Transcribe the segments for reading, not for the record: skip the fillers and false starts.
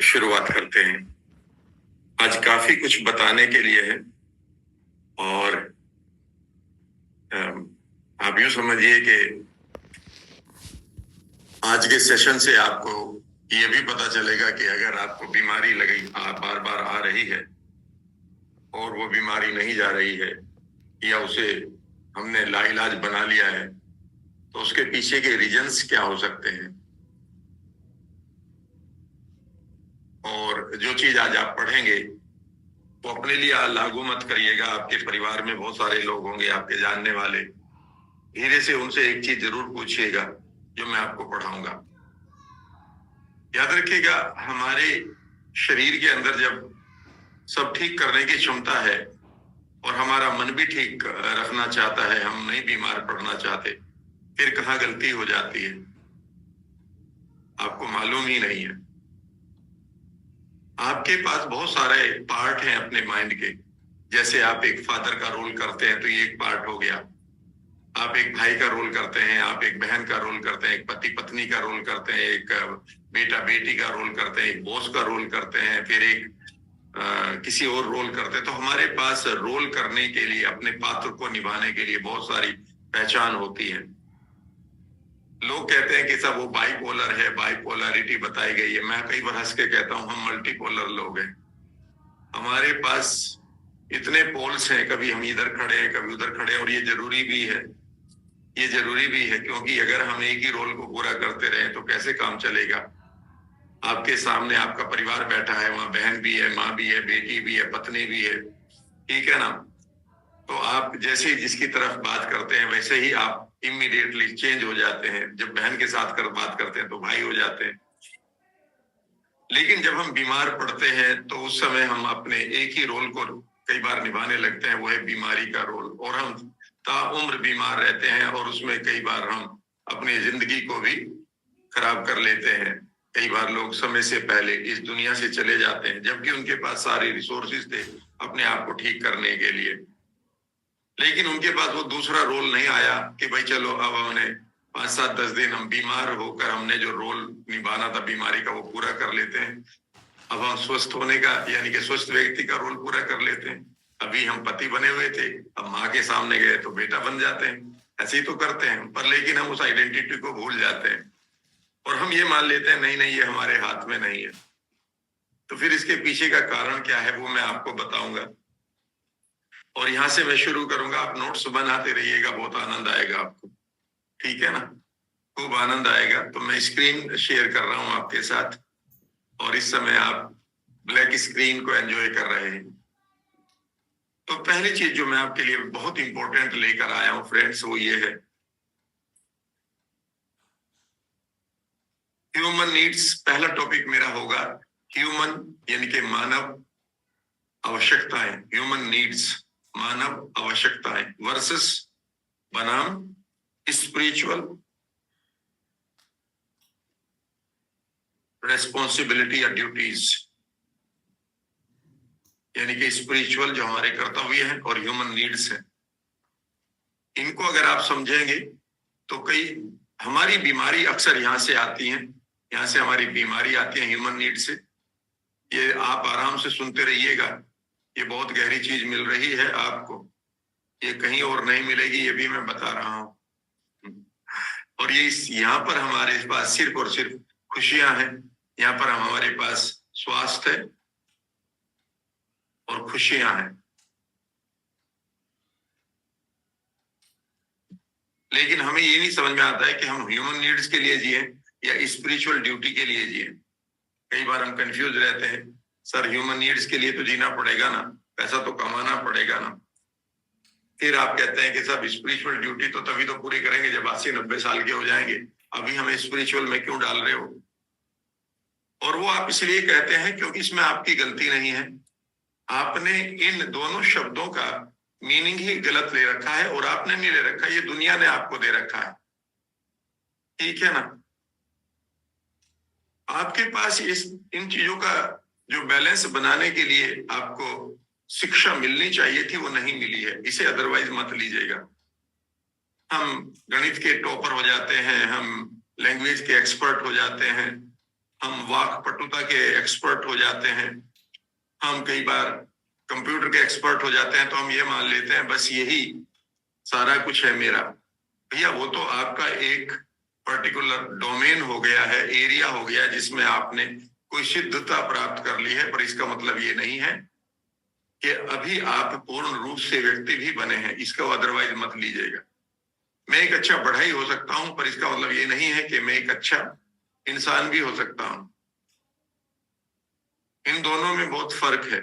शुरुआत करते हैं। आज काफी कुछ बताने के लिए है और आप यूं समझिए कि आज के सेशन से आपको ये भी पता चलेगा कि अगर आपको बीमारी लगी बार बार आ रही है और वो बीमारी नहीं जा रही है या उसे हमने लाइलाज बना लिया है तो उसके पीछे के रीजंस क्या हो सकते हैं। और जो चीज आज आप पढ़ेंगे वो अपने लिए लागू मत करिएगा। आपके परिवार में बहुत सारे लोग होंगे आपके जानने वाले, धीरे से उनसे एक चीज जरूर पूछिएगा जो मैं आपको पढ़ाऊंगा। याद रखिएगा, हमारे शरीर के अंदर जब सब ठीक करने की क्षमता है और हमारा मन भी ठीक रखना चाहता है, हम नहीं बीमार पड़ना चाहते, फिर कहाँ गलती हो जाती है आपको मालूम ही नहीं है। आपके पास बहुत सारे पार्ट हैं अपने माइंड के। जैसे आप एक फादर का रोल करते हैं तो ये एक पार्ट हो गया, आप एक भाई का रोल करते हैं, आप एक बहन का रोल करते हैं, एक पति पत्नी का रोल करते हैं, एक बेटा बेटी का रोल करते हैं, एक बॉस का रोल करते हैं, फिर एक किसी और रोल करते हैं। तो हमारे पास रोल करने के लिए, अपने पात्र को निभाने के लिए बहुत सारी पहचान होती है। लोग कहते हैं कि सब वो बाइपोलर है, बाइपोलरिटी बताई गई है। मैं कई बार हंस के कहता हूं हम मल्टीपोलर लोग हैं। हमारे पास इतने पोल्स हैं, कभी हम इधर खड़े हैं कभी उधर खड़े हैं, और ये जरूरी भी है। ये जरूरी भी है क्योंकि अगर हम एक ही रोल को पूरा करते रहे तो कैसे काम चलेगा। आपके सामने आपका परिवार बैठा है, वहां बहन भी है, माँ भी है, बेटी भी है, पत्नी भी है, ठीक है ना। तो आप जैसे ही जिसकी तरफ बात करते हैं वैसे ही आप इमीडिएटली चेंज हो जाते हैं। जब बहन के साथ बात करते हैं तो भाई हो जाते हैं। लेकिन जब हम बीमार पड़ते हैं तो उस समय हम अपने एक ही रोल को कई बार निभाने लगते हैं, वो है बीमारी का रोल, और हम ताउम्र बीमार रहते हैं और उसमें कई बार हम अपनी जिंदगी को भी खराब कर लेते हैं। कई बार लोग समय से पहले इस दुनिया से चले जाते हैं जबकि उनके पास सारे रिसोर्सेज थे अपने आप को ठीक करने के लिए, लेकिन उनके पास वो दूसरा रोल नहीं आया कि भाई चलो अब हमने 5-7-10 दिन हम बीमार होकर हमने जो रोल निभाना था बीमारी का वो पूरा कर लेते हैं। अब हम स्वस्थ होने का यानी कि स्वस्थ व्यक्ति का रोल पूरा कर लेते हैं। अभी हम पति बने हुए थे, अब माँ के सामने गए तो बेटा बन जाते हैं। ऐसे ही तो करते हैं, पर लेकिन हम उस आइडेंटिटी को भूल जाते हैं और हम ये मान लेते हैं नहीं नहीं ये हमारे हाथ में नहीं है। तो फिर इसके पीछे का कारण क्या है वो मैं आपको बताऊंगा और यहां से मैं शुरू करूंगा। आप नोट्स बनाते रहिएगा, बहुत आनंद आएगा आपको, ठीक है ना, खूब आनंद आएगा। तो मैं स्क्रीन शेयर कर रहा हूं आपके साथ और इस समय आप ब्लैक स्क्रीन को एंजॉय कर रहे हैं। तो पहली चीज जो मैं आपके लिए बहुत इंपॉर्टेंट लेकर आया हूं फ्रेंड्स, वो ये है ह्यूमन नीड्स। पहला टॉपिक मेरा होगा ह्यूमन यानी कि मानव आवश्यकताएं, ह्यूमन नीड्स मानव आवश्यकताएं वर्सेस बनाम स्पिरिचुअल रेस्पॉन्सिबिलिटी या ड्यूटीज, यानी कि स्पिरिचुअल जो हमारे कर्तव्य हैं और ह्यूमन नीड्स हैं। इनको अगर आप समझेंगे तो कई हमारी बीमारी अक्सर यहाँ से आती है, यहाँ से हमारी बीमारी आती है ह्यूमन नीड से। ये आप आराम से सुनते रहिएगा, ये बहुत गहरी चीज मिल रही है आपको, ये कहीं और नहीं मिलेगी, ये भी मैं बता रहा हूं। और ये यहाँ पर हमारे पास सिर्फ और सिर्फ खुशियां हैं, यहाँ पर हमारे पास स्वास्थ्य है और खुशियां हैं। लेकिन हमें ये नहीं समझ में आता है कि हम ह्यूमन नीड्स के लिए जिए या स्पिरिचुअल ड्यूटी के लिए जिए। कई बार हम कंफ्यूज रहते हैं, सर ह्यूमन नीड्स के लिए तो जीना पड़ेगा ना, पैसा तो कमाना पड़ेगा ना। फिर आप कहते हैं कि सब स्पिरिचुअल ड्यूटी तो तभी तो पूरी करेंगे जब 80-90 साल के हो जाएंगे, अभी हमें स्पिरिचुअल में क्यों डाल रहे हो। और वो आप इसलिए कहते हैं क्योंकि इसमें आपकी गलती नहीं है, आपने इन दोनों शब्दों का मीनिंग ही गलत ले रखा है, और आपने नहीं ले रखा, ये दुनिया ने आपको दे रखा है, ठीक है ना। आपके पास इन चीजों का जो बैलेंस बनाने के लिए आपको शिक्षा मिलनी चाहिए थी वो नहीं मिली है, इसे अदरवाइज मत लीजिएगा। हम गणित के टॉपर हो जाते हैं, हम लैंग्वेज के एक्सपर्ट हो जाते हैं, हम वाक्पटुता के एक्सपर्ट हो जाते हैं, हम कई बार कंप्यूटर के एक्सपर्ट हो जाते हैं, तो हम ये मान लेते हैं बस यही सारा कुछ है मेरा। भैया वो तो आपका एक पर्टिकुलर डोमेन हो गया है, एरिया हो गया जिसमें आपने कोई सिद्धता प्राप्त कर ली है, पर इसका मतलब ये नहीं है कि अभी आप पूर्ण रूप से व्यक्ति भी बने हैं, इसका अदरवाइज मत लीजिएगा। मैं एक अच्छा बढ़ई हो सकता हूं, पर इसका मतलब ये नहीं है कि मैं एक अच्छा इंसान भी हो सकता हूं। इन दोनों में बहुत फर्क है,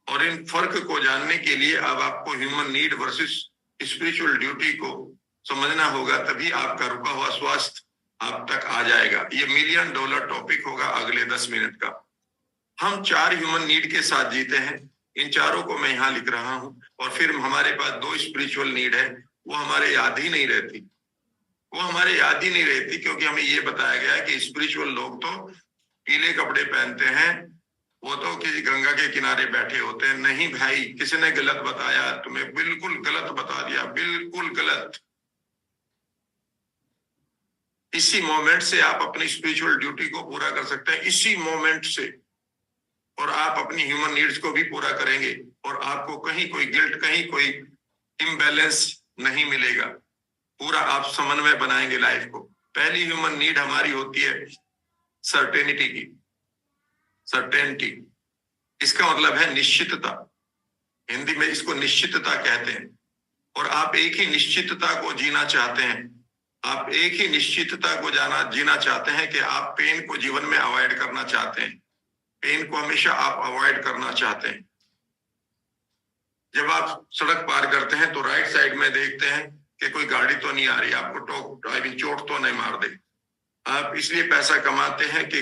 और इन फर्क को जानने के लिए अब आपको human need versus spiritual duty को समझना होगा, तभी आपका रुका हुआ स्वास्थ्य आप तक आ जाएगा। ये $1 मिलियन टॉपिक होगा अगले 10 मिनट का। हम 4 ह्यूमन नीड के साथ जीते हैं, इन चारों को मैं यहाँ लिख रहा हूं, और फिर हमारे पास 2 स्पिरिचुअल नीड है, वो हमारे याद ही नहीं रहती, वो हमारे याद ही नहीं रहती, क्योंकि हमें ये बताया गया है कि स्पिरिचुअल लोग तो पीले कपड़े पहनते हैं, वो तो किसी गंगा के किनारे बैठे होते हैं। नहीं भाई, किसी ने गलत बताया, तुम्हें बिल्कुल गलत बता दिया, बिल्कुल गलत। इसी मोमेंट से आप अपनी स्पिरिचुअल ड्यूटी को पूरा कर सकते हैं, इसी मोमेंट से, और आप अपनी ह्यूमन नीड्स को भी पूरा करेंगे, और आपको कहीं कोई गिल्ट, कहीं कोई इम्बैलेंस नहीं मिलेगा। पूरा आप समन्वय बनाएंगे लाइफ को। पहली ह्यूमन नीड हमारी होती है सर्टेनिटी की। सर्टेनिटी, इसका मतलब है निश्चितता, हिंदी में इसको निश्चितता कहते हैं। और आप एक ही निश्चितता को जीना चाहते हैं, आप एक ही निश्चितता को जीना चाहते हैं कि आप पेन को जीवन में अवॉइड करना चाहते हैं, पेन को हमेशा आप अवॉइड करना चाहते हैं। जब आप सड़क पार करते हैं तो राइट साइड में देखते हैं कि कोई गाड़ी तो नहीं आ रही, आपको चोट तो नहीं मार दे। आप इसलिए पैसा कमाते हैं कि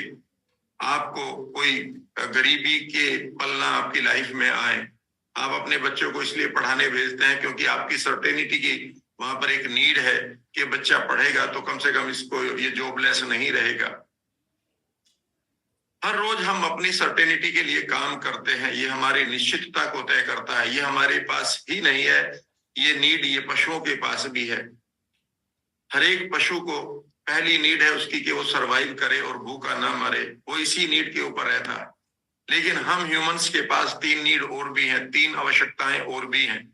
आपको कोई गरीबी के पल ना आपकी लाइफ में आए। आप अपने बच्चों को इसलिए पढ़ाने भेजते हैं क्योंकि आपकी सर्टेनिटी की वहां पर एक नीड है कि बच्चा पढ़ेगा तो कम से कम इसको ये जॉबलेस नहीं रहेगा। हर रोज हम अपनी सर्टेनिटी के लिए काम करते हैं, ये हमारी निश्चितता को तय करता है। ये हमारे पास ही नहीं है, ये नीड ये पशुओं के पास भी है। हर एक पशु को पहली नीड है उसकी कि वो सरवाइव करे और भूखा ना मरे, वो इसी नीड के ऊपर रहता है। लेकिन हम ह्यूमंस के पास 3 नीड और भी हैं, 3 आवश्यकताएं और भी हैं।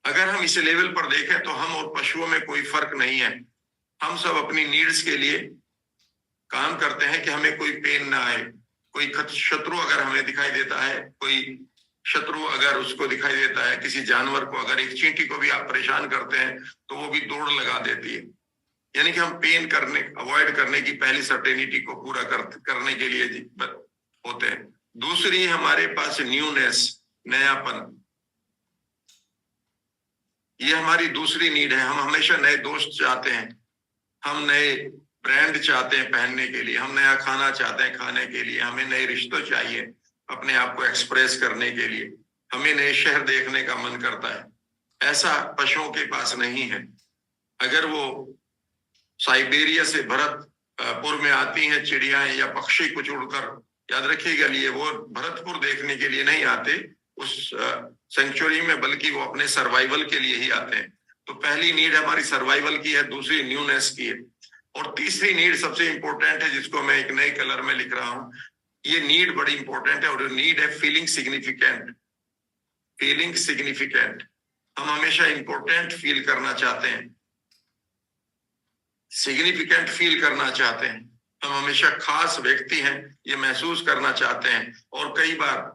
अगर हम इस लेवल पर देखें तो हम और पशुओं में कोई फर्क नहीं है। हम सब अपनी नीड्स के लिए काम करते हैं कि हमें कोई पेन ना आए। कोई शत्रु अगर हमें दिखाई देता है, कोई शत्रु अगर उसको दिखाई देता है, किसी जानवर को, अगर एक चींटी को भी आप परेशान करते हैं तो वो भी दौड़ लगा देती है। यानी कि हम पेन अवॉइड करने की पहली सर्टेनिटी को पूरा करने के लिए होते हैं। दूसरी हमारे पास न्यूनेस, नयापन, ये हमारी दूसरी नीड है। हम हमेशा नए दोस्त चाहते हैं, हम नए ब्रांड चाहते हैं पहनने के लिए, हम नया खाना चाहते हैं खाने के लिए, हमें नए रिश्ते चाहिए अपने आप को एक्सप्रेस करने के लिए, हमें नए शहर देखने का मन करता है। ऐसा पशुओं के पास नहीं है। अगर वो साइबेरिया से भरतपुर में आती हैं चिड़ियाएं या पक्षी कुछ उड़कर, याद रखिएगा, लिए वो भरतपुर देखने के लिए नहीं आते उस सेंचुरी में, बल्कि वो अपने सर्वाइवल के लिए ही आते हैं। तो पहली नीड हमारी सर्वाइवल की है, दूसरी न्यूनेस की है, और तीसरी नीड सबसे इंपॉर्टेंट है, जिसको मैं एक नए कलर में लिख रहा हूं। ये नीड बड़ी इंपॉर्टेंट है, और नीड है फीलिंग सिग्निफिकेंट। फीलिंग सिग्निफिकेंट, हम हमेशा इंपॉर्टेंट फील करना चाहते हैं, सिग्निफिकेंट फील करना चाहते हैं। हम हमेशा खास व्यक्ति हैं ये महसूस करना चाहते हैं। और कई बार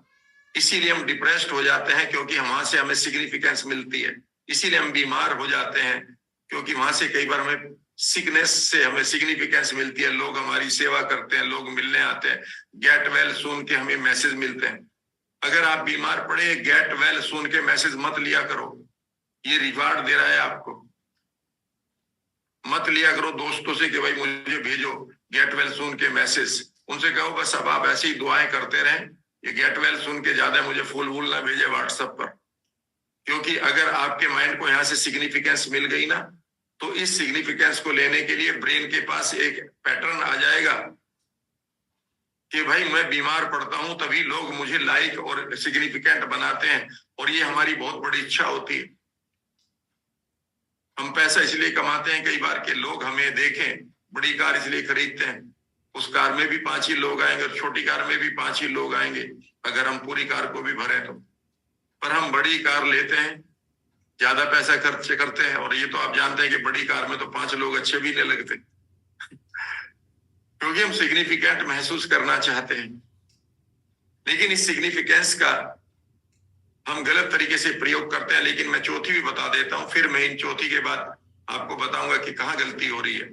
इसीलिए हम डिप्रेस्ड हो जाते हैं, क्योंकि वहां से हमें सिग्निफिकेंस मिलती है। इसीलिए हम बीमार हो जाते हैं, क्योंकि वहां से कई बार हमें सिकनेस से हमें सिग्निफिकेंस मिलती है। लोग हमारी सेवा करते हैं, लोग मिलने आते हैं, गेट वेल सून के हमें मैसेज मिलते हैं। अगर आप बीमार पड़े, गेट वेल सून के मैसेज मत लिया करो, ये रिवार्ड दे रहा है आपको। मत लिया करो दोस्तों से कि भाई मुझे भेजो गेट वेल सून के मैसेज। उनसे कहो बस अब आप ऐसी ही दुआएं करते रहें, ये गेट वेल सुन के ज्यादा मुझे फूल वूल ना भेजे व्हाट्सएप पर। क्योंकि अगर आपके माइंड को यहाँ से सिग्निफिकेंस मिल गई ना, तो इस सिग्निफिकेंस को लेने के लिए ब्रेन के पास एक पैटर्न आ जाएगा कि भाई मैं बीमार पड़ता हूं तभी लोग मुझे लाइक और सिग्निफिकेंट बनाते हैं, और ये हमारी बहुत बड़ी इच्छा होती है। हम पैसा इसलिए कमाते हैं कई बार कि लोग हमें देखें, बड़ी कार इसलिए खरीदते हैं, उस कार में भी 5 ही लोग आएंगे और छोटी कार में भी 5 ही लोग आएंगे अगर हम पूरी कार को भी भरें तो। पर हम बड़ी कार लेते हैं, ज्यादा पैसा खर्च करते हैं, और ये तो आप जानते हैं कि बड़ी कार में तो 5 लोग अच्छे भी नहीं लगते क्योंकि हम सिग्निफिकेंट महसूस करना चाहते हैं। लेकिन इस सिग्निफिकेंस का हम गलत तरीके से प्रयोग करते हैं। लेकिन मैं चौथी भी बता देता हूं, फिर मैं इन चौथी के बाद आपको बताऊंगा कि कहाँ गलती हो रही है।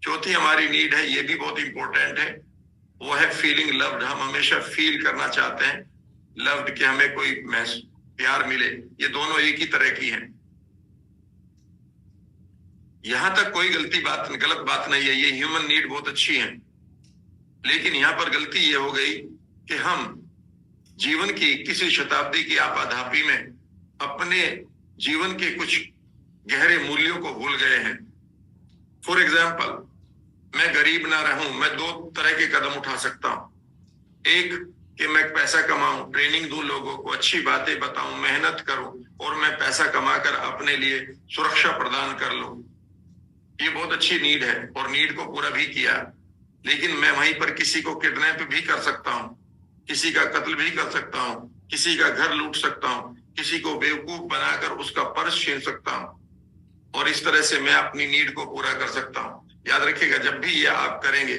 चौथी हमारी नीड है, ये भी बहुत इंपॉर्टेंट है, वो है फीलिंग लव्ड। हम हमेशा फील करना चाहते हैं लव्ड, कि हमें कोई प्यार मिले। ये दोनों एक ही तरह की हैं। यहां तक कोई गलत बात नहीं है, ये ह्यूमन नीड बहुत अच्छी है। लेकिन यहां पर गलती ये हो गई कि हम जीवन की 21वीं शताब्दी की आपाधापी में अपने जीवन के कुछ गहरे मूल्यों को भूल गए हैं। फॉर एग्जाम्पल, मैं गरीब ना रहूं, मैं 2 तरह के कदम उठा सकता हूं। एक कि मैं पैसा कमाऊं, ट्रेनिंग दूं लोगों को, अच्छी बातें बताऊं, मेहनत करूं और मैं पैसा कमाकर अपने लिए सुरक्षा प्रदान कर लूं। ये बहुत अच्छी नीड है और नीड को पूरा भी किया। लेकिन मैं वहीं पर किसी को किडनैप भी कर सकता हूं, किसी का कत्ल भी कर सकता हूं, किसी का घर लूट सकता हूं, किसी को बेवकूफ बनाकर उसका पर्स छीन सकता हूं, और इस तरह से मैं अपनी नीड को पूरा कर सकता हूं। याद रखिएगा, जब भी ये आप करेंगे,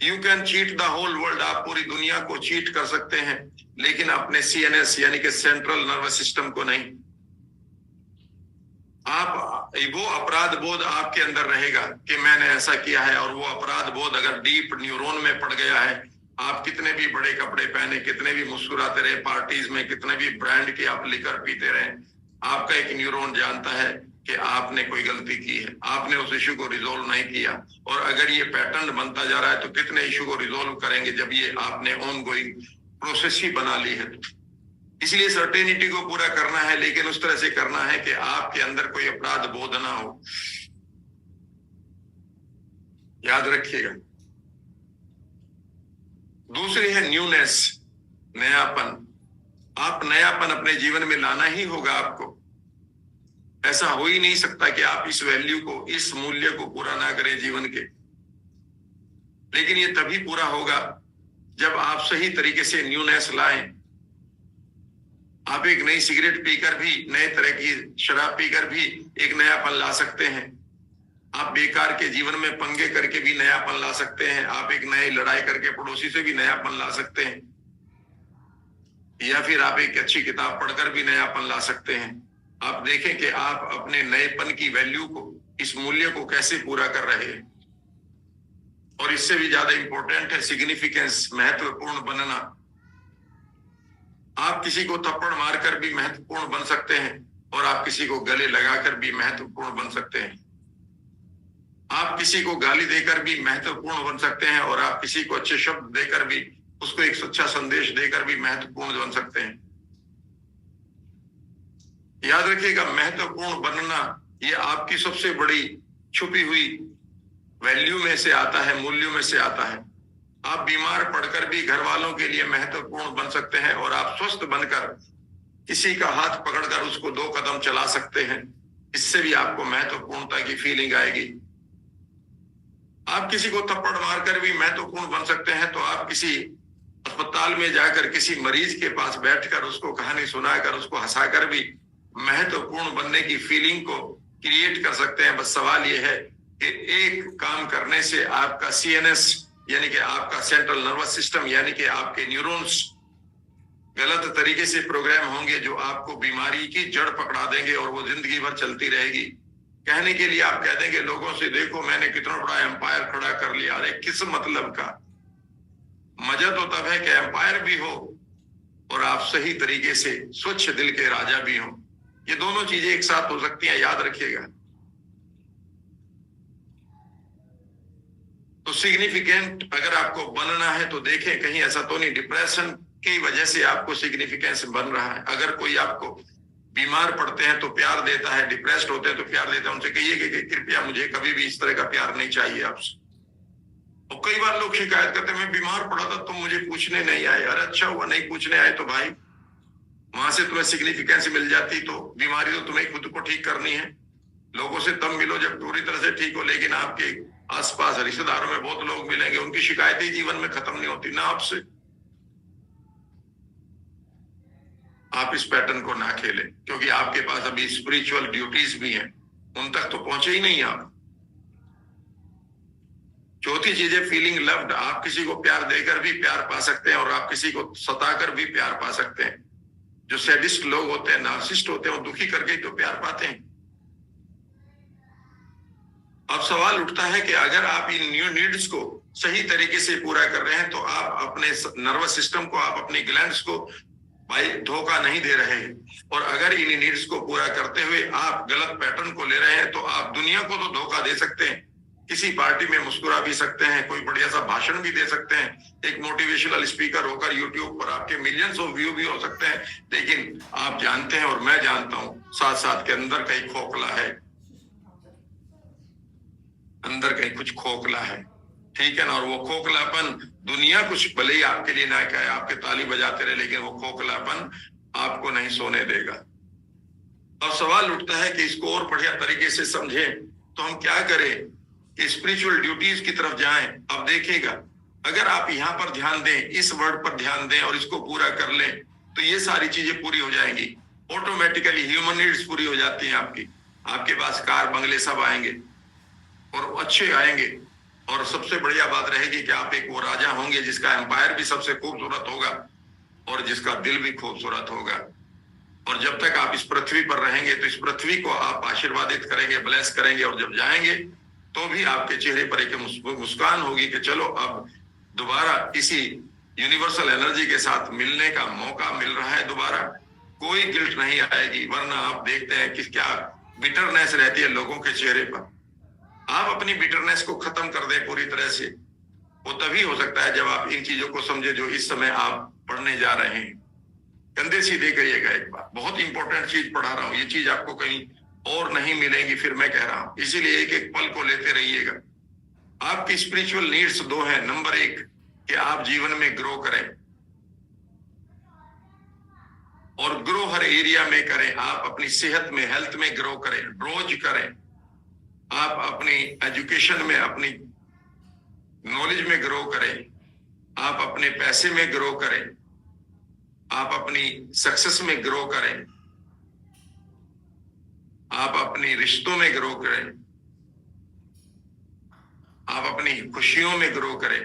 you can cheat the whole world, आप पूरी दुनिया को चीट कर सकते हैं, लेकिन अपने CNS यानी कि सेंट्रल नर्वस सिस्टम को नहीं। आप वो अपराध बोध आपके अंदर रहेगा कि मैंने ऐसा किया है, और वो अपराध बोध अगर डीप न्यूरॉन में पड़ गया है, आप कितने भी बड़े कपड़े पहने, कितने भी मुस्कुराते रहे पार्टीज में, कितने भी ब्रांड के आप लिकर पीते रहे, आपका एक न्यूरॉन जानता है कि आपने कोई गलती की है, आपने उस इशू को रिजोल्व नहीं किया। और अगर ये पैटर्न बनता जा रहा है तो कितने इशू को रिजोल्व करेंगे जब ये आपने ऑन गोइंग प्रोसेस ही बना ली है। इसलिए सर्टेनिटी को पूरा करना है, लेकिन उस तरह से करना है कि आपके अंदर कोई अपराध बोध ना हो। याद रखिएगा। दूसरी है न्यूनेस, नयापन। आप नयापन अपने जीवन में लाना ही होगा आपको। ऐसा हो ही नहीं सकता कि आप इस वैल्यू को, इस मूल्य को पूरा ना करें जीवन के। लेकिन ये तभी पूरा होगा जब आप सही तरीके से न्यूनेस लाएं। आप एक नई सिगरेट पीकर भी, नए तरह की शराब पीकर भी एक नयापन ला सकते हैं। आप बेकार के जीवन में पंगे करके भी नयापन ला सकते हैं। आप एक नई लड़ाई करके पड़ोसी से भी नयापन ला सकते हैं, या फिर आप एक अच्छी किताब पढ़कर भी नयापन ला सकते हैं। आप देखें कि आप अपने नएपन की वैल्यू को, इस मूल्य को कैसे पूरा कर रहे हैं। और इससे भी ज्यादा इंपॉर्टेंट है सिग्निफिकेंस, महत्वपूर्ण बनना। आप किसी को थप्पड़ मारकर भी महत्वपूर्ण बन सकते हैं, और आप किसी को गले लगाकर भी महत्वपूर्ण बन सकते हैं। आप किसी को गाली देकर भी महत्वपूर्ण बन सकते हैं, और आप किसी को अच्छे शब्द देकर भी, उसको एक सच्चा संदेश देकर भी महत्वपूर्ण बन सकते हैं। याद रखिएगा, महत्वपूर्ण बनना ये आपकी सबसे बड़ी छुपी हुई वैल्यू में से आता है, मूल्यों में से आता है। आप बीमार पड़कर भी घर वालों के लिए महत्वपूर्ण बन सकते हैं, और आप स्वस्थ बनकर किसी का हाथ पकड़कर उसको 2 कदम चला सकते हैं। इससे भी आपको महत्वपूर्णता की फीलिंग आएगी। आप किसी को थप्पड़ मारकर भी महत्वपूर्ण बन सकते हैं, तो आप किसी अस्पताल में जाकर किसी मरीज के पास बैठकर उसको कहानी सुनाकर, उसको हंसाकर भी महत्वपूर्ण बनने की फीलिंग को क्रिएट कर सकते हैं। बस सवाल यह है कि एक काम करने से आपका CNS यानी कि आपका सेंट्रल नर्वस सिस्टम यानी कि आपके न्यूरॉन्स गलत तरीके से प्रोग्राम होंगे, जो आपको बीमारी की जड़ पकड़ा देंगे, और वो जिंदगी भर चलती रहेगी। कहने के लिए आप कह देंगे लोगों से, देखो मैंने कितना बड़ा एम्पायर खड़ा कर लिया। अरे किस मतलब का? मजा तो तब है कि एम्पायर भी हो और आप सही तरीके से स्वच्छ दिल के राजा भी हो। ये दोनों चीजें एक साथ हो सकती हैं, याद रखिएगा। तो सिग्निफिकेंट अगर आपको बनना है तो देखें कहीं ऐसा तो नहीं डिप्रेशन की वजह से आपको सिग्निफिकेंस बन रहा है। अगर कोई आपको बीमार पड़ते हैं तो प्यार देता है, डिप्रेस्ड होते हैं तो प्यार देता है, उनसे कहिए कि कृपया मुझे कभी भी इस तरह का प्यार नहीं चाहिए आपसे। और कई बार लोग शिकायत करते हैं, मैं बीमार पड़ा था तुम मुझे पूछने नहीं आए। अरे अच्छा हुआ नहीं पूछने आए तो भाई, वहां से तुम्हें सिग्निफिकेंस मिल जाती। तो बीमारी तो तुम्हें खुद को ठीक करनी है। लोगों से तब मिलो जब पूरी तरह से ठीक हो, लेकिन आपके आसपास रिश्तेदारों में बहुत लोग मिलेंगे, उनकी शिकायतें जीवन में खत्म नहीं होती ना आपसे। आप इस पैटर्न को ना खेलें, क्योंकि आपके पास अभी स्पिरिचुअल ड्यूटीज भी हैं, उन तक तो पहुंचे ही नहीं आप। चौथी चीज है फीलिंग लव्ड। आप किसी को प्यार देकर भी प्यार पा सकते हैं और आप किसी को सताकर भी प्यार पा सकते हैं। जो सैडिस्ट लोग होते हैं, नार्सिसिस्ट होते हैं, वो दुखी करके ही तो प्यार पाते हैं। अब सवाल उठता है कि अगर आप इन न्यू नीड्स को सही तरीके से पूरा कर रहे हैं तो आप अपने नर्वस सिस्टम को, आप अपने ग्लैंड्स को भाई धोखा नहीं दे रहे हैं। और अगर इन नीड्स को पूरा करते हुए आप गलत पैटर्न को ले रहे हैं तो आप दुनिया को तो धोखा दे सकते हैं, किसी पार्टी में मुस्कुरा भी सकते हैं, कोई बढ़िया सा भाषण भी दे सकते हैं, एक मोटिवेशनल स्पीकर होकर यूट्यूब पर आपके मिलियंस ऑफ व्यू भी हो सकते हैं, लेकिन आप जानते हैं और मैं जानता हूं साथ साथ के अंदर कहीं खोखला है, अंदर कहीं कुछ खोखला है, ठीक है ना। और वो खोखलापन दुनिया कुछ भले ही आपके लिए ना कहे, आपके ताली बजाते रहे, लेकिन वो खोखलापन आपको नहीं सोने देगा। अब सवाल उठता है कि इसको और बढ़िया तरीके से समझें तो हम क्या करें कि स्पिरिचुअल ड्यूटीज की तरफ जाएं। अब देखिएगा, अगर आप यहाँ पर ध्यान दें, इस वर्ड पर ध्यान दें और इसको पूरा कर लें तो ये सारी चीजें पूरी हो जाएंगी। ऑटोमेटिकली ह्यूमन नीड्स पूरी हो जाती हैं आपकी। आपके पास कार बंगले सब आएंगे और अच्छे आएंगे, और सबसे बढ़िया बात रहेगी कि आप एक वो राजा होंगे जिसका एम्पायर भी सबसे खूबसूरत होगा और जिसका दिल भी खूबसूरत होगा। और जब तक आप इस पृथ्वी पर रहेंगे तो इस पृथ्वी को आप आशीर्वादित करेंगे, ब्लेस करेंगे, और जब जाएंगे तो भी आपके चेहरे पर एक मुस्कान होगी कि चलो अब दोबारा इसी यूनिवर्सल एनर्जी के साथ मिलने का मौका मिल रहा है दोबारा। कोई गिल्ट नहीं आएगी, वरना आप देखते हैं कि क्या बिटरनेस रहती है लोगों के चेहरे पर। आप अपनी बिटरनेस को खत्म कर दें पूरी तरह से, वो तभी हो सकता है जब आप इन चीजों को समझे जो इस समय आप पढ़ने जा रहे हैं। कंधे सीधे करिएगा। एक बात बहुत इंपॉर्टेंट चीज पढ़ा रहा हूं, ये चीज आपको कहीं और नहीं मिलेगी, फिर मैं कह रहा हूं, इसीलिए एक एक पल को लेते रहिएगा। आपकी स्पिरिचुअल नीड्स दो हैं। नंबर एक कि आप जीवन में ग्रो करें, और ग्रो हर एरिया में करें। आप अपनी सेहत में, हेल्थ में ग्रो करें, रोज करें। आप अपनी एजुकेशन में, अपनी नॉलेज में ग्रो करें, आप अपने पैसे में ग्रो करें, आप अपनी सक्सेस में ग्रो करें, आप अपनी रिश्तों में ग्रो करें, आप अपनी खुशियों में ग्रो करें।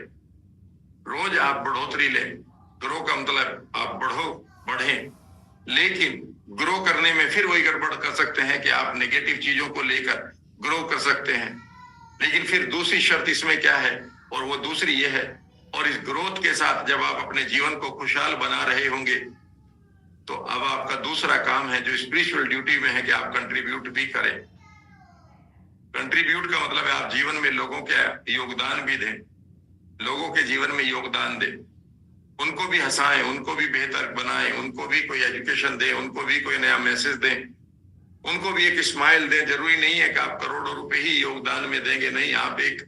रोज आप बढ़ोतरी लें। ग्रो का मतलब आप बढ़ें, लेकिन ग्रो करने में फिर वही गड़बड़ कर सकते हैं कि आप नेगेटिव चीजों को लेकर ग्रो कर सकते हैं। लेकिन फिर दूसरी शर्त इसमें क्या है, और वो दूसरी ये है, और इस ग्रोथ के साथ जब आप अपने जीवन को खुशहाल बना रहे होंगे तो अब आपका दूसरा काम है जो स्पिरिचुअल ड्यूटी में है कि आप कंट्रीब्यूट भी करें। कंट्रीब्यूट का मतलब है आप जीवन में लोगों के योगदान भी दें, लोगों के जीवन में योगदान दें, उनको भी हंसाएं, उनको भी बेहतर बनाएं, उनको भी कोई एजुकेशन दें, उनको भी कोई नया मैसेज दें, उनको भी एक स्माइल दें। जरूरी नहीं है कि आप करोड़ों रुपए ही योगदान में देंगे, नहीं, आप एक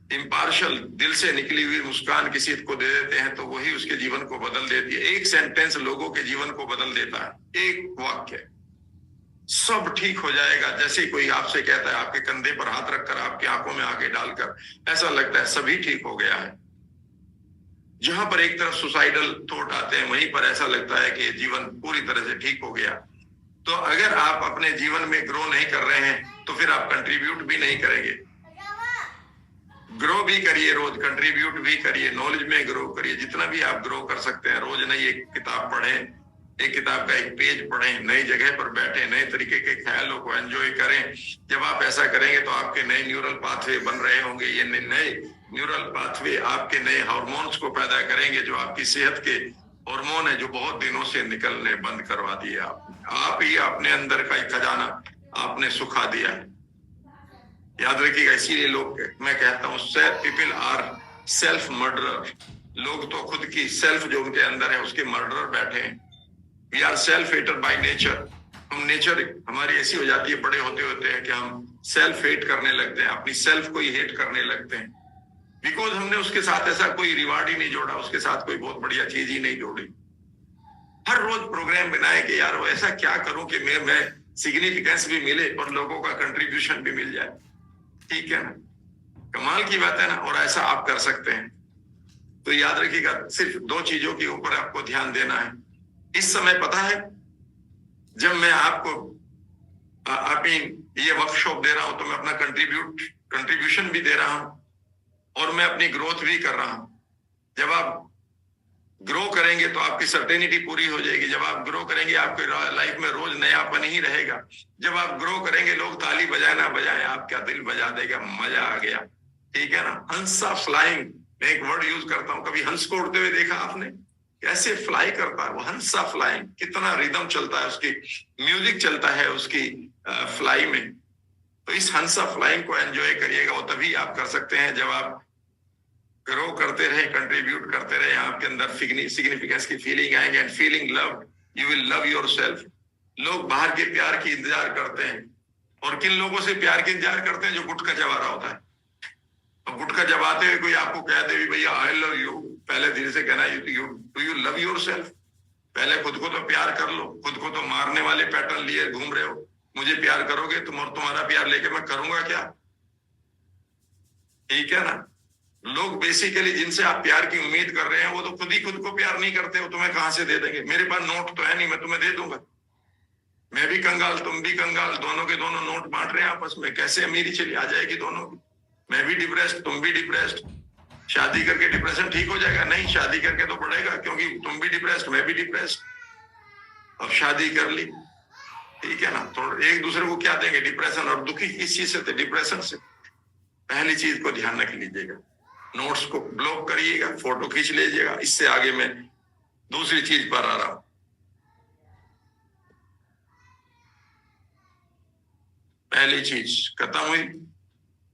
इम्पार्शल दिल से निकली हुई मुस्कान किसी को दे देते हैं तो वही उसके जीवन को बदल देती है। एक सेंटेंस लोगों के जीवन को बदल देता है, एक वाक्य, सब ठीक हो जाएगा। जैसे कोई आपसे कहता है, आपके कंधे पर हाथ रखकर आपकी आंखों में आंखें डालकर, ऐसा लगता है सभी ठीक हो गया है। जहां पर एक तरफ सुसाइडल थॉट आते हैं, वहीं पर ऐसा लगता है कि जीवन पूरी तरह से ठीक हो गया। तो अगर आप अपने जीवन में ग्रो नहीं कर रहे हैं तो फिर आप कंट्रीब्यूट भी नहीं करेंगे। ग्रो भी करिए, रोज कंट्रीब्यूट भी करिए, नॉलेज में ग्रो करिए, जितना भी आप ग्रो कर सकते हैं। रोज नई एक किताब पढ़ें, एक किताब का एक पेज पढ़ें, नई जगह पर बैठे, नए तरीके के ख्यालों को एंजॉय करें। जब आप ऐसा करेंगे तो आपके नए न्यूरल पाथवे बन रहे होंगे। ये नए न्यूरल पाथवे आपके नए हार्मोन्स को पैदा करेंगे, जो आपकी सेहत के हार्मोन है, जो बहुत दिनों से निकलने बंद करवा दिए आप ही अपने अंदर का एक खजाना आपने सुखा दिया है। याद रखिएगा, इसीलिए लोग, मैं कहता हूँ, पीपल आर सेल्फ मर्डरर। लोग तो खुद की सेल्फ जो उनके अंदर है उसके मर्डरर बैठे हैं। We are self hater by nature. हम नेचर हमारी ऐसी हो जाती है बड़े होते होते हैं कि हम सेल्फ हेट करने लगते हैं, अपनी सेल्फ को ही हेट करने लगते हैं, बिकॉज हमने उसके साथ ऐसा कोई रिवार्ड ही नहीं जोड़ा, उसके साथ कोई बहुत बढ़िया चीज ही नहीं जोड़ी। हर रोज प्रोग्राम बनाए कि यार वो ऐसा क्या करूं कि मैं सिग्निफिकेंस भी मिले और लोगों का कंट्रीब्यूशन भी मिल जाए। ठीक है ना, कमाल की बात है ना। और ऐसा आप कर सकते हैं। तो याद रखिएगा, सिर्फ 2 चीजों के ऊपर आपको ध्यान देना है। इस समय पता है, जब मैं आपको अपनी ये वर्कशॉप दे रहा हूं तो मैं अपना कंट्रीब्यूशन भी दे रहा हूं और मैं अपनी ग्रोथ भी कर रहा हूं। जब आप ग्रो करेंगे तो आपकी सर्टेनिटी पूरी हो जाएगी। जब आप ग्रो करेंगे आपके लाइफ में रोज नयापन ही रहेगा। जब आप ग्रो करेंगे, लोग ताली बजाए ना बजाए, आपका दिल बजा देगा, मजा आ गया। ठीक है ना। हंसा फ्लाइंग, मैं एक वर्ड यूज करता हूं, कभी हंस को उड़ते हुए देखा आपने? कैसे फ्लाई करता है वो हंसा फ्लाइंग, कितना रिदम चलता है उसकी, म्यूजिक चलता है उसकी फ्लाई में। तो इस हंसा फ्लाइंग को एंजॉय करिएगा। वो तभी आप कर सकते हैं जब आप ग्रो करते रहे, कंट्रीब्यूट करते रहे, आपके अंदर सिग्निफिकेंस की फीलिंग आएंगे। And feeling love, you will love yourself. लोग बाहर के प्यार की इंतजार करते हैं, और किन लोगों से प्यार की इंतजार करते हैं? जो गुटखा चबा रहा होता है। और गुटखा चबाते हुए कोई आपको कह दे भैया आई लव यू, पहले धीरे से कहना डू यू लव योरसेल्फ। पहले खुद को तो प्यार कर लो। खुद को तो मारने वाले पैटर्न लिए घूम रहे हो। मुझे प्यार करोगे तुम, और तुम्हारा प्यार लेके मैं करूंगा क्या? ठीक है ना। लोग बेसिकली जिनसे आप प्यार की उम्मीद कर रहे हैं, वो तो खुद ही खुद को प्यार नहीं करते। वो तुम्हें कहां से दे देंगे? मेरे पास नोट तो है नहीं, मैं तुम्हें दे दूंगा। मैं भी कंगाल, तुम भी कंगाल, दोनों के दोनों नोट बांट रहे हैं आपस में। कैसे अमीरी चली आ जाएगी दोनों की? मैं भी डिप्रेस्ड, तुम भी डिप्रेस्ड। शादी करके डिप्रेशन ठीक हो जाएगा? नहीं, शादी करके तो पड़ेगा, क्योंकि तुम भी डिप्रेस्ड, मैं भी डिप्रेस्ड। अब शादी कर ली, ठीक है ना, तो एक दूसरे को क्या देंगे? डिप्रेशन। और दुखी किस चीज से थे? डिप्रेशन से। पहली चीज को ध्यान रख लीजिएगा। नोट्स को ब्लॉक करिएगा, फोटो खींच लीजिएगा। इससे आगे मैं दूसरी चीज पर आ रहा हूं। पहली चीज खत्म हुई,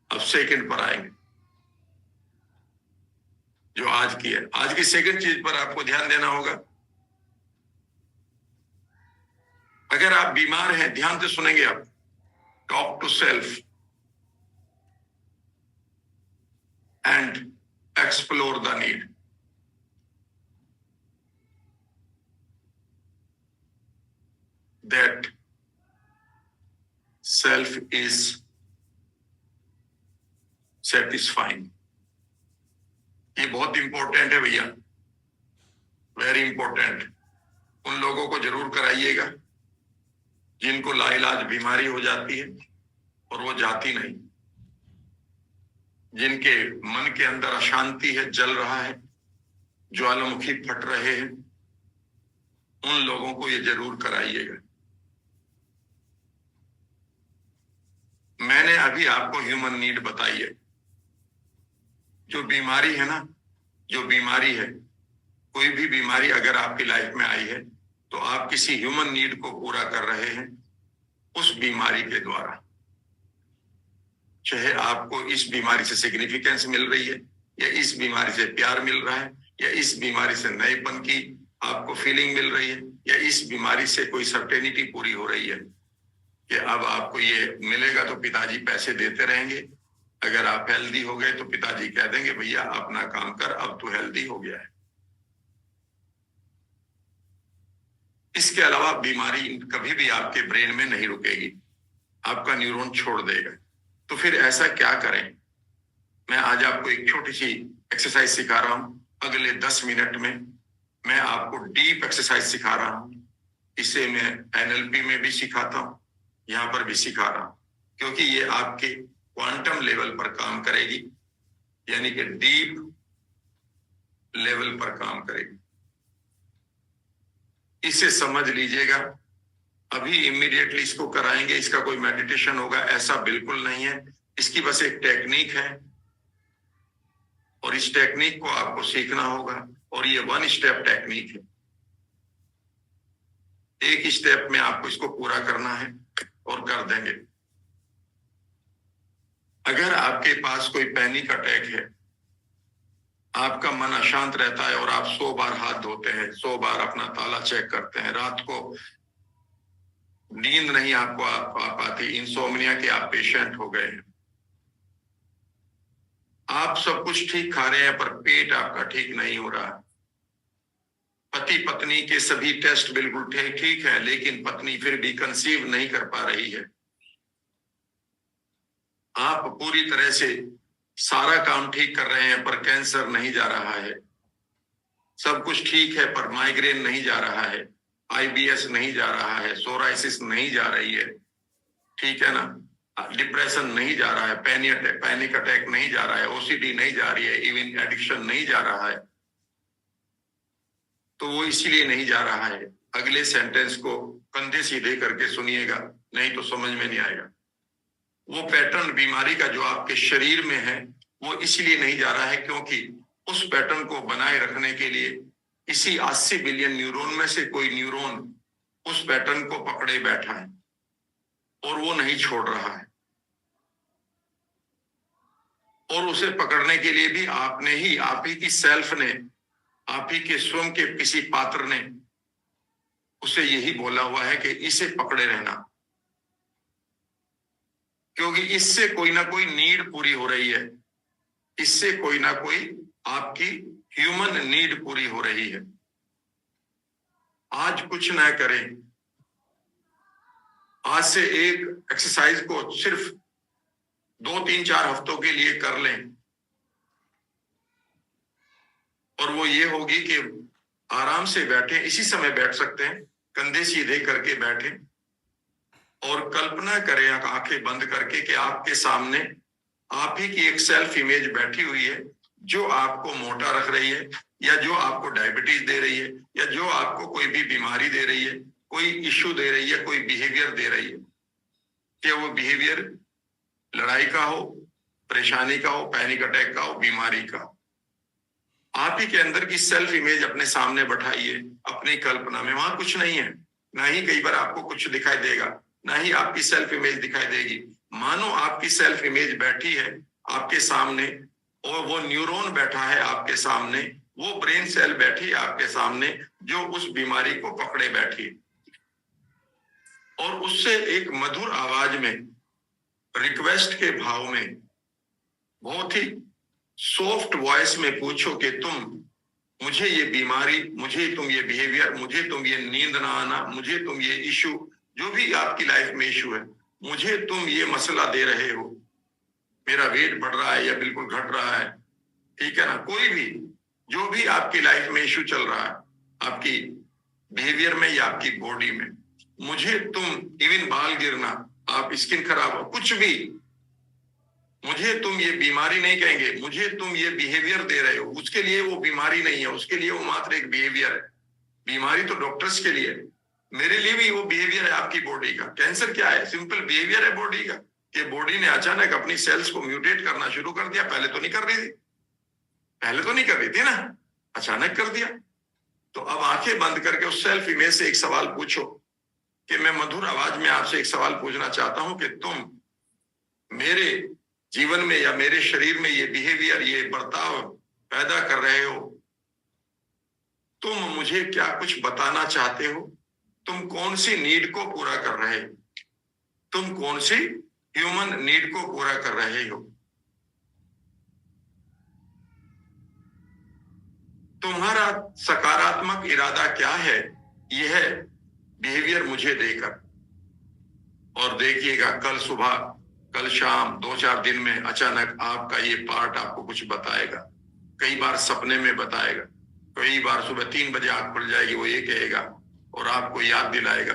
अब सेकंड पर आएंगे, जो आज की है। आज की सेकंड चीज पर आपको ध्यान देना होगा। अगर आप बीमार हैं, ध्यान से सुनेंगे आप, talk to self and explore the need. That self is satisfying. ये बहुत इंपॉर्टेंट है भैया, वेरी इंपॉर्टेंट। उन लोगों को जरूर कराइएगा जिनको लाइलाज बीमारी हो जाती है और वो जाती नहीं, जिनके मन के अंदर अशांति है, जल रहा है, ज्वालामुखी फट रहे हैं, उन लोगों को ये जरूर कराइएगा। मैंने अभी आपको ह्यूमन नीड बताई है। जो बीमारी है ना, जो बीमारी है, कोई भी बीमारी अगर आपकी लाइफ में आई है तो आप किसी ह्यूमन नीड को पूरा कर रहे हैं उस बीमारी के द्वारा। चाहे आपको इस बीमारी से सिग्निफिकेंस मिल रही है, या इस बीमारी से प्यार मिल रहा है, या इस बीमारी से नएपन की आपको फीलिंग मिल रही है, या इस बीमारी से कोई सर्टेनिटी पूरी हो रही है कि अब आपको ये मिलेगा तो पिताजी पैसे देते रहेंगे। अगर आप हेल्दी हो गए तो पिताजी कह देंगे भैया अपना काम कर, अब तू हेल्दी हो गया है। इसके अलावा बीमारी कभी भी आपके ब्रेन में नहीं रुकेगी, आपका न्यूरॉन छोड़ देगा। तो फिर ऐसा क्या करें? मैं आज आपको एक छोटी सी एक्सरसाइज सिखा रहा हूं। अगले 10 मिनट में मैं आपको डीप एक्सरसाइज सिखा रहा हूं। इसे मैं एनएलपी में भी सिखाता हूं, यहां पर भी सिखा रहा हूं, क्योंकि ये आपके क्वांटम लेवल पर काम करेगी, यानी कि डीप लेवल पर काम करेगी। इसे समझ लीजिएगा। अभी इमीडिएटली इसको कराएंगे, इसका कोई मेडिटेशन होगा ऐसा बिल्कुल नहीं है। इसकी बस एक टेक्निक है और इस टेक्निक को आपको सीखना होगा, और ये 1 स्टेप टेक्निक है। एक स्टेप में आपको इसको पूरा करना है और कर देंगे। अगर आपके पास कोई पैनिक अटैक है, आपका मन अशांत रहता है और आप 100 बार हाथ धोते हैं, 100 बार अपना ताला चेक करते हैं, रात को नींद नहीं आपको आ पाती, इंसोम्निया के आप पेशेंट हो गए हैं, आप सब कुछ ठीक खा रहे हैं पर पेट आपका ठीक नहीं हो रहा, पति पत्नी के सभी टेस्ट बिल्कुल ठीक है, लेकिन पत्नी फिर भी कंसीव नहीं कर पा रही है। आप पूरी तरह से सारा काम ठीक कर रहे हैं पर कैंसर नहीं जा रहा है। सब कुछ ठीक है पर माइग्रेन नहीं जा रहा है, आईबीएस नहीं जा रहा है, सोराइसिस नहीं जा रही है, ठीक है ना, डिप्रेशन नहीं जा रहा है, पैनिक अटैक नहीं जा रहा है, ओसीडी नहीं जा रही है, इवन एडिक्शन नहीं जा रहा है। तो वो इसीलिए नहीं जा रहा है। अगले सेंटेंस को कंधे सीधे करके सुनिएगा, नहीं तो समझ में नहीं आएगा। वो पैटर्न बीमारी का जो आपके शरीर में है वो इसलिए नहीं जा रहा है क्योंकि उस पैटर्न को बनाए रखने के लिए इसी 80 बिलियन न्यूरॉन में से कोई न्यूरॉन उस पैटर्न को पकड़े बैठा है और वो नहीं छोड़ रहा है। और उसे पकड़ने के लिए भी आप ही की सेल्फ ने, आप ही के स्वयं के किसी पात्र ने उसे यही बोला हुआ है कि इसे पकड़े रहना, क्योंकि इससे कोई ना कोई नीड पूरी हो रही है, इससे कोई ना कोई आपकी ह्यूमन नीड पूरी हो रही है। आज कुछ ना करें, आज से एक एक्सरसाइज को सिर्फ 2-3-4 हफ्तों के लिए कर लें और वो ये होगी कि आराम से बैठे, इसी समय बैठ सकते हैं, कंधे सीधे करके बैठे और कल्पना करें आंखें बंद करके कि आपके सामने आप ही की एक सेल्फ इमेज बैठी हुई है जो आपको मोटा रख रही है, या जो आपको डायबिटीज दे रही है, या जो आपको कोई भी बीमारी दे रही है, कोई इश्यू दे रही है, कोई बिहेवियर दे रही है। क्या वो बिहेवियर लड़ाई का हो, परेशानी का हो, पैनिक अटैक का हो, बीमारी का। आप ही के अंदर की सेल्फ इमेज अपने सामने बैठाइए अपनी कल्पना में। वहां कुछ नहीं है, ना ही कई बार आपको कुछ दिखाई देगा, ना ही आपकी सेल्फ इमेज दिखाई देगी। मानो आपकी सेल्फ इमेज बैठी है आपके सामने और वो न्यूरॉन बैठा है आपके सामने, वो ब्रेन सेल बैठी है आपके सामने जो उस बीमारी को पकड़े बैठी है। और उससे एक मधुर आवाज में, रिक्वेस्ट के भाव में, बहुत ही सॉफ्ट वॉइस में पूछो कि तुम मुझे ये बीमारी, मुझे तुम ये बिहेवियर, मुझे तुम ये नींद ना आना, मुझे तुम ये इशू, जो भी आपकी लाइफ में इशू है, मुझे तुम ये मसला दे रहे हो, मेरा वेट बढ़ रहा है या बिल्कुल घट रहा है, ठीक है ना, कोई भी जो भी आपकी लाइफ में इशू चल रहा है, आपकी बिहेवियर में या आपकी बॉडी में, मुझे तुम, इवन बाल गिरना, आप स्किन खराब हो, कुछ भी, मुझे तुम ये बीमारी नहीं कहेंगे, मुझे तुम ये बिहेवियर दे रहे हो, उसके लिए वो बीमारी नहीं है, उसके लिए वो मात्र एक बिहेवियर है। बीमारी तो डॉक्टर्स के लिए, मेरे लिए भी वो बिहेवियर है आपकी बॉडी का। कैंसर क्या है? सिंपल बिहेवियर है बॉडी का, कि बॉडी ने अचानक अपनी सेल्स को म्यूटेट करना शुरू कर दिया। पहले तो नहीं कर रही थी, पहले तो नहीं कर रही थी ना, अचानक कर दिया। तो अब आंखें बंद करके उस सेल्फ इमेज से एक सवाल पूछो कि मैं मधुर आवाज में आपसे एक सवाल पूछना चाहता हूं कि तुम मेरे जीवन में या मेरे शरीर में ये बिहेवियर, ये बर्ताव पैदा कर रहे हो, तुम मुझे क्या कुछ बताना चाहते हो? तुम कौन सी नीड को पूरा कर रहे हो? तुम कौन सी ह्यूमन नीड को पूरा कर रहे हो? तुम्हारा सकारात्मक इरादा क्या है यह बिहेवियर मुझे देकर? और देखिएगा कल सुबह, कल शाम, 2-4 दिन में अचानक आपका ये पार्ट आपको कुछ बताएगा। कई बार सपने में बताएगा, कई बार सुबह 3 बजे आंख खुल जाएगी, वो ये कहेगा और आपको याद दिलाएगा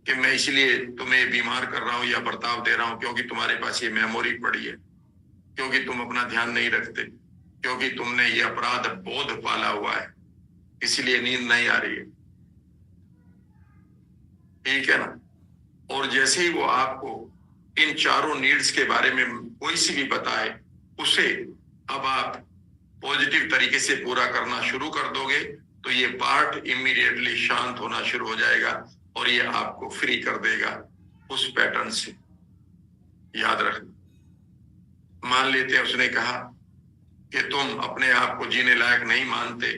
कि मैं इसलिए तुम्हें बीमार कर रहा हूं या बर्ताव दे रहा हूं क्योंकि तुम्हारे पास ये मेमोरी पड़ी है, क्योंकि तुम अपना ध्यान नहीं रखते, क्योंकि तुमने ये अपराध बोध पाला हुआ है, इसलिए नींद नहीं आ रही है, ठीक है ना। और जैसे ही वो आपको इन चारों नीड्स के बारे में कोई सी भी बताए, उसे अब आप पॉजिटिव तरीके से पूरा करना शुरू कर दोगे तो ये पार्ट इमीडिएटली शांत होना शुरू हो जाएगा और ये आपको फ्री कर देगा उस पैटर्न से। याद रखना। मान लेते हैं उसने कहा कि तुम अपने आप को जीने लायक नहीं मानते,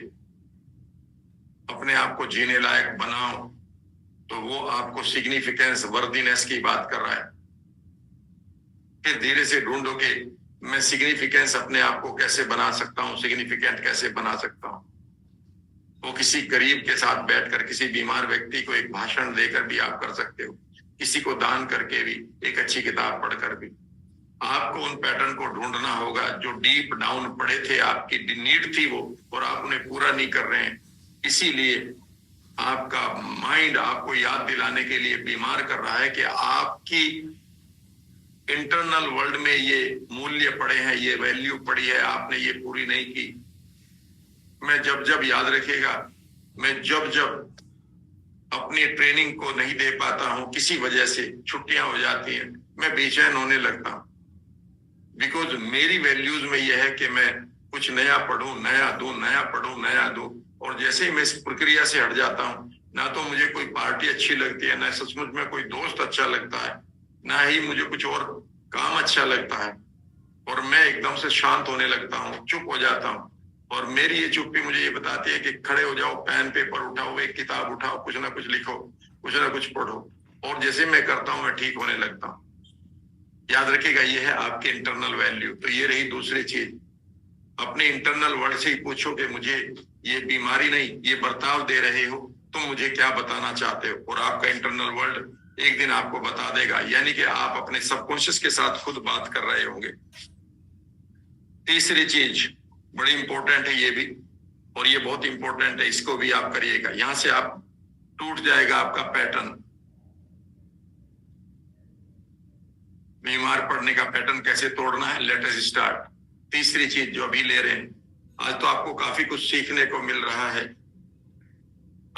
अपने आप को जीने लायक बनाओ, तो वो आपको सिग्निफिकेंस, वर्दीनेस की बात कर रहा है। फिर धीरे से ढूंढो कि मैं सिग्निफिकेंस अपने आप को कैसे बना सकता हूं, सिग्निफिकेंट कैसे बना सकता हूं। वो किसी गरीब के साथ बैठकर, किसी बीमार व्यक्ति को एक भाषण देकर भी आप कर सकते हो, किसी को दान करके भी, एक अच्छी किताब पढ़कर भी। आपको उन पैटर्न को ढूंढना होगा जो डीप डाउन पड़े थे, आपकी नीड थी वो, और आप उन्हें पूरा नहीं कर रहे हैं। इसीलिए आपका माइंड आपको याद दिलाने के लिए बीमार कर रहा है कि आपकी इंटरनल वर्ल्ड में ये मूल्य पड़े हैं, ये वैल्यू पड़ी है, आपने ये पूरी नहीं की। मैं जब जब याद रखेगा, मैं जब जब अपनी ट्रेनिंग को नहीं दे पाता हूं, किसी वजह से छुट्टियां हो जाती हैं, मैं बेचैन होने लगता हूं। बिकॉज मेरी वैल्यूज में यह है कि मैं कुछ नया पढ़ूं, नया दूं, नया पढ़ूं, नया दूं। और जैसे ही मैं इस प्रक्रिया से हट जाता हूं, ना तो मुझे कोई पार्टी अच्छी लगती है, ना सचमुच में कोई दोस्त अच्छा लगता है, ना ही मुझे कुछ और काम अच्छा लगता है, और मैं एकदम से शांत होने लगता हूँ, चुप हो जाता हूँ। और मेरी ये चुप्पी मुझे ये बताती है कि खड़े हो जाओ, पेन पेपर उठाओ, एक किताब उठाओ, कुछ ना कुछ लिखो, कुछ ना कुछ पढ़ो। और जैसे मैं करता हूँ, मैं ठीक होने लगता हूँ। याद रखिएगा, ये है आपके इंटरनल वैल्यू। तो ये रही दूसरी चीज, अपने इंटरनल वर्ल्ड से ही पूछो कि मुझे ये बीमारी नहीं, ये बर्ताव दे रहे हो, तुम मुझे क्या बताना चाहते हो? और आपका इंटरनल वर्ल्ड एक दिन आपको बता देगा। यानी कि आप अपने सबकॉन्शियस के साथ खुद बात कर रहे होंगे। तीसरी चीज बड़ी इंपॉर्टेंट है ये भी, और ये बहुत इंपॉर्टेंट है, इसको भी आप करिएगा। यहां से आप टूट जाएगा आपका पैटर्न, बीमार पड़ने का पैटर्न कैसे तोड़ना है। Let us start. तीसरी चीज जो अभी ले रहे हैं, आज तो आपको काफी कुछ सीखने को मिल रहा है,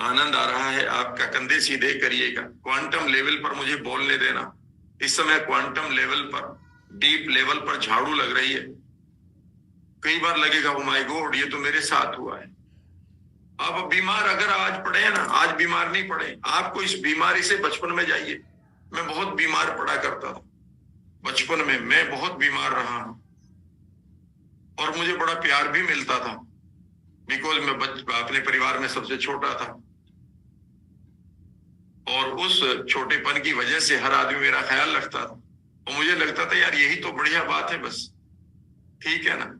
आनंद आ रहा है, आपका कंधे सीधे करिएगा। क्वांटम लेवल पर मुझे बोलने देना। इस समय क्वांटम लेवल पर, डीप लेवल पर झाड़ू लग रही है। कई बार लगेगा ओ माय गॉड, ये तो मेरे साथ हुआ है। आप बीमार अगर आज पड़े हैं ना, आज बीमार नहीं पड़े, आपको इस बीमारी से बचपन में जाइए। मैं बहुत बीमार पड़ा करता था बचपन में, मैं बहुत बीमार रहा हूं, और मुझे बड़ा प्यार भी मिलता था, बिकॉज मैं अपने परिवार में सबसे छोटा था, और उस छोटेपन की वजह से हर आदमी मेरा ख्याल रखता था, और मुझे लगता था यार यही तो बढ़िया बात है, बस ठीक है ना।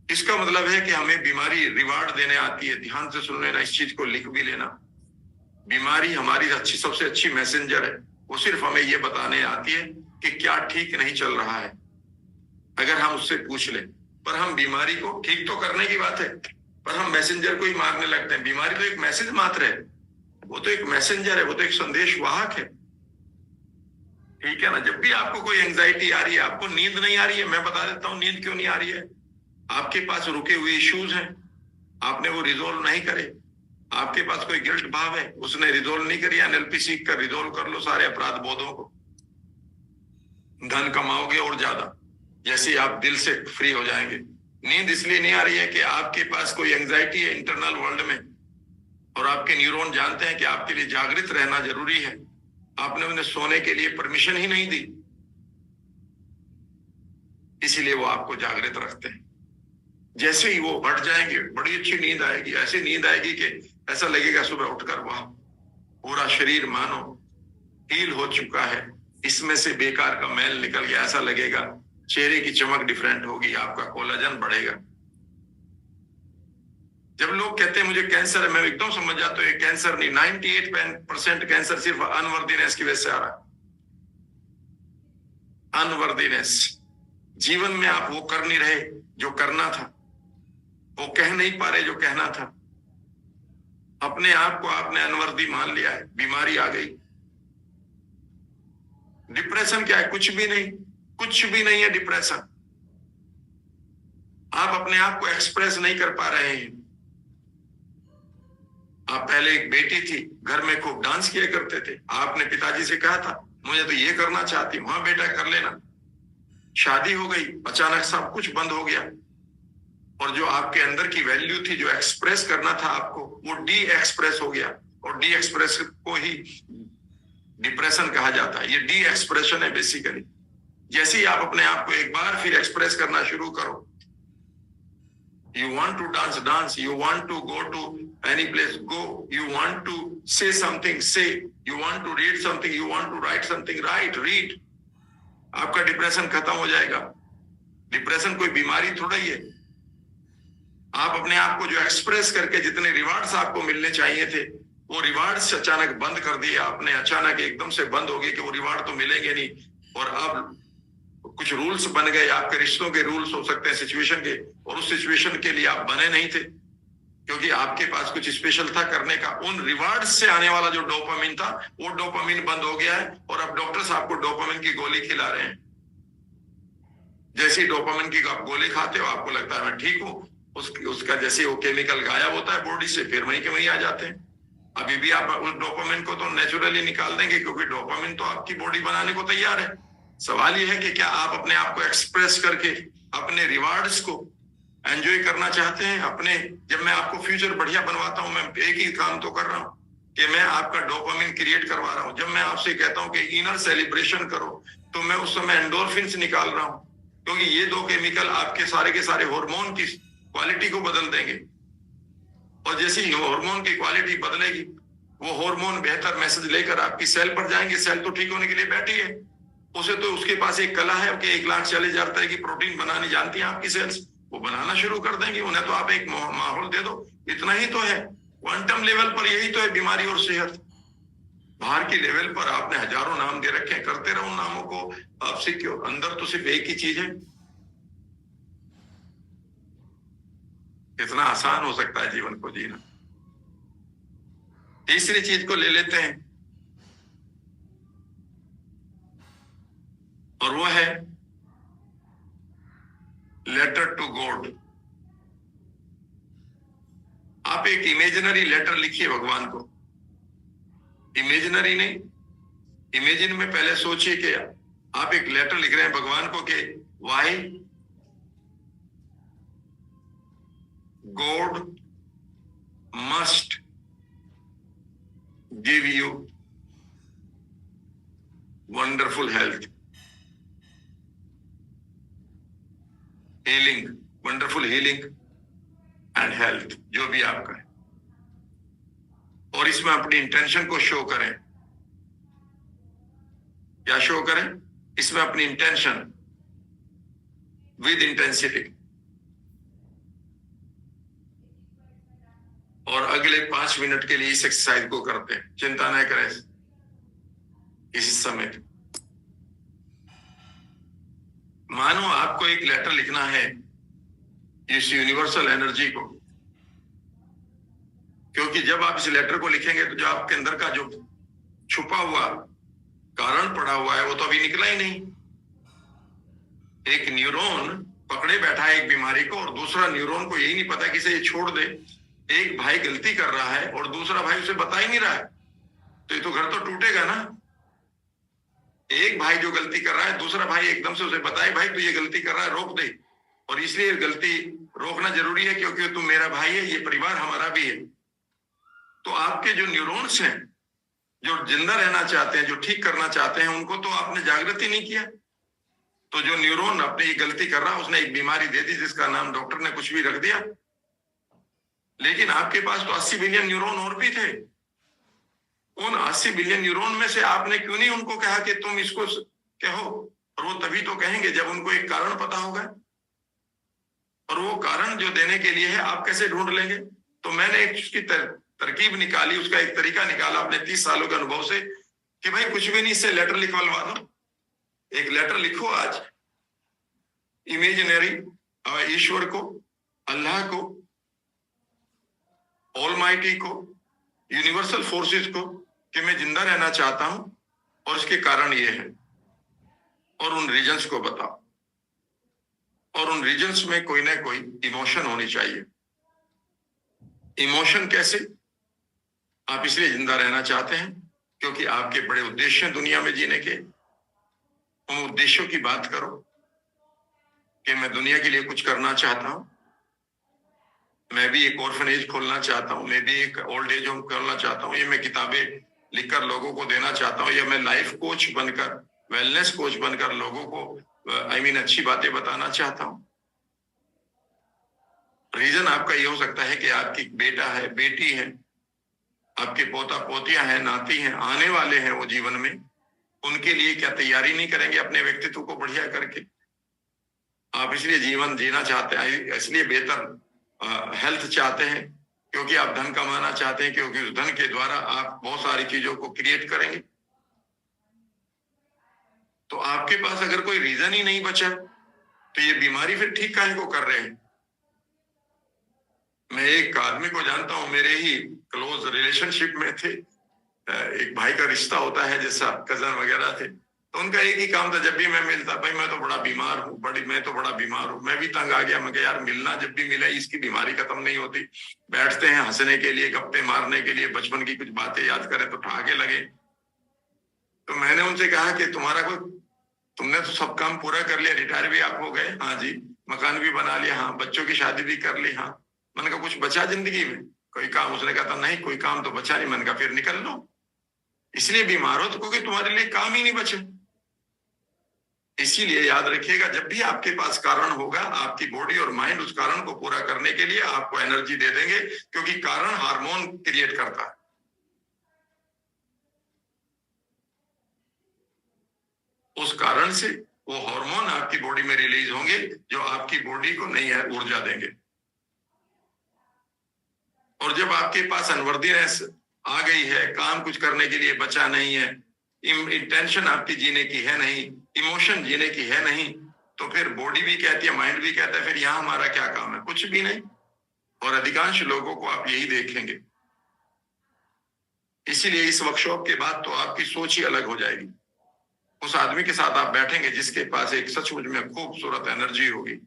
इसका मतलब है कि हमें बीमारी रिवार्ड देने आती है। ध्यान से सुन लेना, इस चीज को लिख भी लेना। बीमारी हमारी सबसे अच्छी मैसेंजर है। वो सिर्फ हमें ये बताने आती है कि क्या ठीक नहीं चल रहा है, अगर हम उससे पूछ लें। पर हम बीमारी को ठीक तो करने की बात है, पर हम मैसेंजर को ही मारने लगते हैं। बीमारी तो एक मैसेज मात्र है, वो तो एक मैसेंजर है, वो तो एक संदेश वाहक है, ठीक है ना। जब भी आपको कोई एंजाइटी आ रही है, आपको नींद नहीं आ रही है, मैं बता देता हूँ नींद क्यों नहीं आ रही है। आपके पास रुके हुए इश्यूज हैं, आपने वो रिजोल्व नहीं करे। आपके पास कोई गिल्ट भाव है, उसने रिजोल्व नहीं करी। एनएलपी सीख कर रिजोल्व कर लो सारे अपराध बोधों को, धन कमाओगे और ज्यादा, जैसे आप दिल से फ्री हो जाएंगे। नींद इसलिए नहीं आ रही है कि आपके पास कोई एंजाइटी है इंटरनल वर्ल्ड में, और आपके न्यूरॉन जानते हैं कि आपके लिए जागृत रहना जरूरी है। आपने उन्हें सोने के लिए परमिशन ही नहीं दी, इसीलिए वो आपको जागृत रखते हैं। जैसे ही वो हट जाएंगे, बड़ी अच्छी नींद आएगी। ऐसी नींद आएगी कि ऐसा लगेगा सुबह उठकर वाह, पूरा शरीर मानो हील हो चुका है, इसमें से बेकार का मैल निकल गया, ऐसा लगेगा। चेहरे की चमक डिफरेंट होगी, आपका कोलाजन बढ़ेगा। जब लोग कहते हैं मुझे कैंसर है, मैं एकदम समझ जाता हूँ ये कैंसर नहीं, 98% कैंसर सिर्फ अनवर्दीनेस की वजह से आ रहा है। अनवर्दीनेस, जीवन में आप वो कर नहीं रहे जो करना था, वो कह नहीं पा रहे जो कहना था। अपने आप को आपने अनवर्दी मान लिया है, बीमारी आ गई। डिप्रेशन क्या है? कुछ भी नहीं, कुछ भी नहीं है डिप्रेशन। आप अपने आप को एक्सप्रेस नहीं कर पा रहे हैं। आप पहले एक बेटी थी, घर में खूब डांस किया करते थे, आपने पिताजी से कहा था मुझे तो ये करना चाहती हूं। हाँ बेटा कर लेना। शादी हो गई, अचानक सब कुछ बंद हो गया, और जो आपके अंदर की वैल्यू थी, जो एक्सप्रेस करना था आपको, वो डी एक्सप्रेस हो गया। और डी एक्सप्रेस को ही डिप्रेशन कहा जाता है। ये डी एक्सप्रेशन है बेसिकली। जैसे ही आप अपने आप को एक बार फिर एक्सप्रेस करना शुरू करो, you want to dance, you want to go to any place, go, you want to say something, say, you want to read something, you want to write something, read। आपका डिप्रेशन खत्म हो जाएगा। Depression कोई बीमारी थोड़ा ही है, आप अपने आप को जो एक्सप्रेस करके जितने रिवार्ड्स आपको मिलने चाहिए थे, वो रिवार्ड्स अचानक बंद कर दिए आपने, अचानक एकदम से बंद हो गए कि वो रिवार्ड तो मिलेंगे नहीं। और अब कुछ रूल्स बन गए, आपके रिश्तों के रूल्स हो सकते हैं सिचुएशन के, और उस सिचुएशन के लिए आप बने नहीं थे, क्योंकि आपके पास कुछ स्पेशल था करने का। उन रिवार्ड्स से आने वाला जो डोपामिन था, वो डोपामिन बंद हो गया है, और अब डॉक्टर्स आपको डोपामिन की गोली खिला रहे हैं। जैसे ही डोपामिन की आप गोली खाते हो, आपको लगता है मैं ठीक हूं, उसका जैसे वो केमिकल गायब होता है बॉडी से, फिर वहीं के वहीं आ जाते हैं। अभी भी आप उस डोपामिन को तो नेचुरली निकाल देंगे, क्योंकि डोपामिन तो आपकी बॉडी बनाने को तैयार है। सवाल यह है कि क्या आप अपने आप को एक्सप्रेस करके अपने रिवार्ड्स को एंजॉय करना चाहते हैं। अपने, जब मैं आपको फ्यूचर बढ़िया बनवाता हूं, मैं एक ही काम तो कर रहा हूं कि मैं आपका डोपामिन क्रिएट करवा रहा हूं। जब मैं आपसे कहता हूं कि इनर सेलिब्रेशन करो, तो मैं उस समय एंडोर्फिन्स निकाल रहा हूं, क्योंकि ये दो केमिकल आपके सारे के सारे हार्मोन की क्वालिटी को बदल देंगे। और जैसे ही हार्मोन की क्वालिटी बदलेगी, वो हार्मोन बेहतर मैसेज लेकर आपकी सेल पर जाएंगे। सेल तो ठीक होने के लिए बैठी है, उसे तो उसके पास एक कला है कि 1,40,000 तरह की प्रोटीन बनानी जानती है आपकी सेल्स, वो बनाना शुरू कर देंगे। उन्हें तो आप एक माहौल दे दो, इतना ही तो है। क्वांटम लेवल पर यही तो है बीमारी और सेहत। बाहर की लेवल पर आपने हजारों नाम दे रखे हैं, करते रहो नामों को, आप सीखो। अंदर तो सिर्फ एक ही चीज है। कितना आसान हो सकता है जीवन को जीना। तीसरी चीज को ले लेते हैं, और वो है लेटर टू गॉड। आप एक इमेजिनरी लेटर लिखिए भगवान को। इमेजिनरी नहीं, इमेजिन में पहले सोचिए कि आप एक लेटर लिख रहे हैं भगवान को कि Y God must give you wonderful health, healing, wonderful healing and health, जो भी आपका है। और इसमें अपनी इंटेंशन को शो करें। क्या शो करें? इसमें अपनी इंटेंशन विद इंटेंसिटी। और अगले 5 मिनट के लिए इस एक्सरसाइज को करते हैं। चिंता न करें इस समय। मानो आपको एक लेटर लिखना है इस यूनिवर्सल एनर्जी को, क्योंकि जब आप इस लेटर को लिखेंगे तो जो आपके अंदर का जो छुपा हुआ कारण पड़ा हुआ है, वो तो अभी निकला ही नहीं। एक न्यूरॉन पकड़े बैठा है एक बीमारी को, और दूसरा न्यूरॉन को यही नहीं पता कि इसे ये छोड़ दे। एक भाई गलती कर रहा है और दूसरा भाई उसे बता ही नहीं रहा है, तो ये तो घर तो टूटेगा ना। एक भाई जो गलती कर रहा है, दूसरा भाई एकदम से उसे बताए भाई तू ये गलती कर रहा है, रोक दे। और इसलिए गलती रोकना जरूरी है, क्योंकि तुम मेरा भाई है, ये परिवार हमारा भी है। तो आपके जो न्यूरॉन्स हैं, जो जिंदा रहना चाहते हैं, जो ठीक करना चाहते हैं, उनको तो आपने जागृत ही नहीं किया। तो जो न्यूरॉन अपनी ये गलती कर रहा है, उसने एक बीमारी दे दी जिसका नाम डॉक्टर ने कुछ भी रख दिया। लेकिन आपके पास तो 80 बिलियन न्यूरॉन और भी थे। उन 80 बिलियन न्यूरॉन में से आपने क्यों नहीं उनको कहा कि तुम इसको कहो? और वो तभी तो कहेंगे जब उनको एक कारण पता होगा। और वो कारण जो देने के लिए है, आप कैसे ढूंढ लेंगे? तो मैंने एक उसकी तरकीब निकाली, उसका एक तरीका निकाला अपने 30 सालों के अनुभव से, कि भाई कुछ भी नहीं, इससे लेटर लिखवा दो। एक लेटर लिखो आज इमेजिनरी ईश्वर को, अल्लाह को, ऑलमाइटी को, यूनिवर्सल फोर्सेस को, कि मैं जिंदा रहना चाहता हूं और इसके कारण ये है। और उन रीजंस को बताओ। और उन रीजंस में कोई ना कोई इमोशन होनी चाहिए। इमोशन कैसे? आप इसलिए जिंदा रहना चाहते हैं क्योंकि आपके बड़े उद्देश्य हैं दुनिया में जीने के। उन उद्देश्यों की बात करो कि मैं दुनिया के लिए कुछ करना चाहता हूं, मैं भी एक ऑर्फनेज खोलना चाहता हूं, मैं भी एक ओल्ड एज होम खोलना चाहता हूं, ये मैं किताबें लिखकर लोगों को देना चाहता हूं, या मैं लाइफ कोच बनकर, वेलनेस कोच बनकर लोगों को अच्छी बातें बताना चाहता हूं। रीजन आपका ये हो सकता है कि आपकी बेटा है, बेटी है, आपके पोता पोतियां हैं, नाती हैं, आने वाले हैं वो जीवन में, उनके लिए क्या तैयारी नहीं करेंगे अपने व्यक्तित्व को बढ़िया करके? आप इसलिए जीवन जीना चाहते हैं, इसलिए बेहतर हेल्थ चाहते हैं, क्योंकि आप धन कमाना चाहते हैं, क्योंकि उस धन के द्वारा आप बहुत सारी चीजों को क्रिएट करेंगे। तो आपके पास अगर कोई रीजन ही नहीं बचा तो ये बीमारी फिर ठीक काहे को कर रहे हैं? मैं एक आदमी को जानता हूं, मेरे ही क्लोज रिलेशनशिप में थे, एक भाई का रिश्ता होता है जैसा कजन वगैरह थे, तो उनका एक ही काम था, जब भी मैं मिलता, भाई मैं तो बड़ा बीमार हूँ, मैं तो बड़ा बीमार हूँ। मैं भी तंग आ गया, मैं यार मिलना जब भी मिला इसकी बीमारी खत्म नहीं होती। बैठते हैं हंसने के लिए, गप्पे मारने के लिए, बचपन की कुछ बातें याद करें तो ठहाके लगे। तो मैंने उनसे कहा कि तुमने तो सब काम पूरा कर लिया, रिटायर भी आप हो गए, हाँ जी, मकान भी बना लिया, हाँ, बच्चों की शादी भी कर ली, हाँ। मैंने कहा कुछ बचा जिंदगी में कोई काम? उसने कहा था नहीं, कोई काम तो बचा नहीं। मैंने कहा फिर निकल लो, इसलिए बीमार हो तो क्योंकि तुम्हारे लिए काम ही नहीं बचे। इसीलिए याद रखिएगा, जब भी आपके पास कारण होगा, आपकी बॉडी और माइंड उस कारण को पूरा करने के लिए आपको एनर्जी दे देंगे, क्योंकि कारण हार्मोन क्रिएट करता है। उस कारण से वो हार्मोन आपकी बॉडी में रिलीज होंगे जो आपकी बॉडी को नई ऊर्जा देंगे। और जब आपके पास अनवर्दीनेस आ गई है, काम कुछ करने के लिए बचा नहीं है, इंटेंशन आपकी जीने की है नहीं, इमोशन जीने की है नहीं, तो फिर बॉडी भी कहती है, माइंड भी कहता है, फिर यहां हमारा क्या काम है? कुछ भी नहीं। और अधिकांश लोगों को आप यही देखेंगे। इसीलिए इस वर्कशॉप के बाद तो आपकी सोच ही अलग हो जाएगी। उस आदमी के साथ आप बैठेंगे जिसके पास एक सचमुच में खूबसूरत एनर्जी होगी।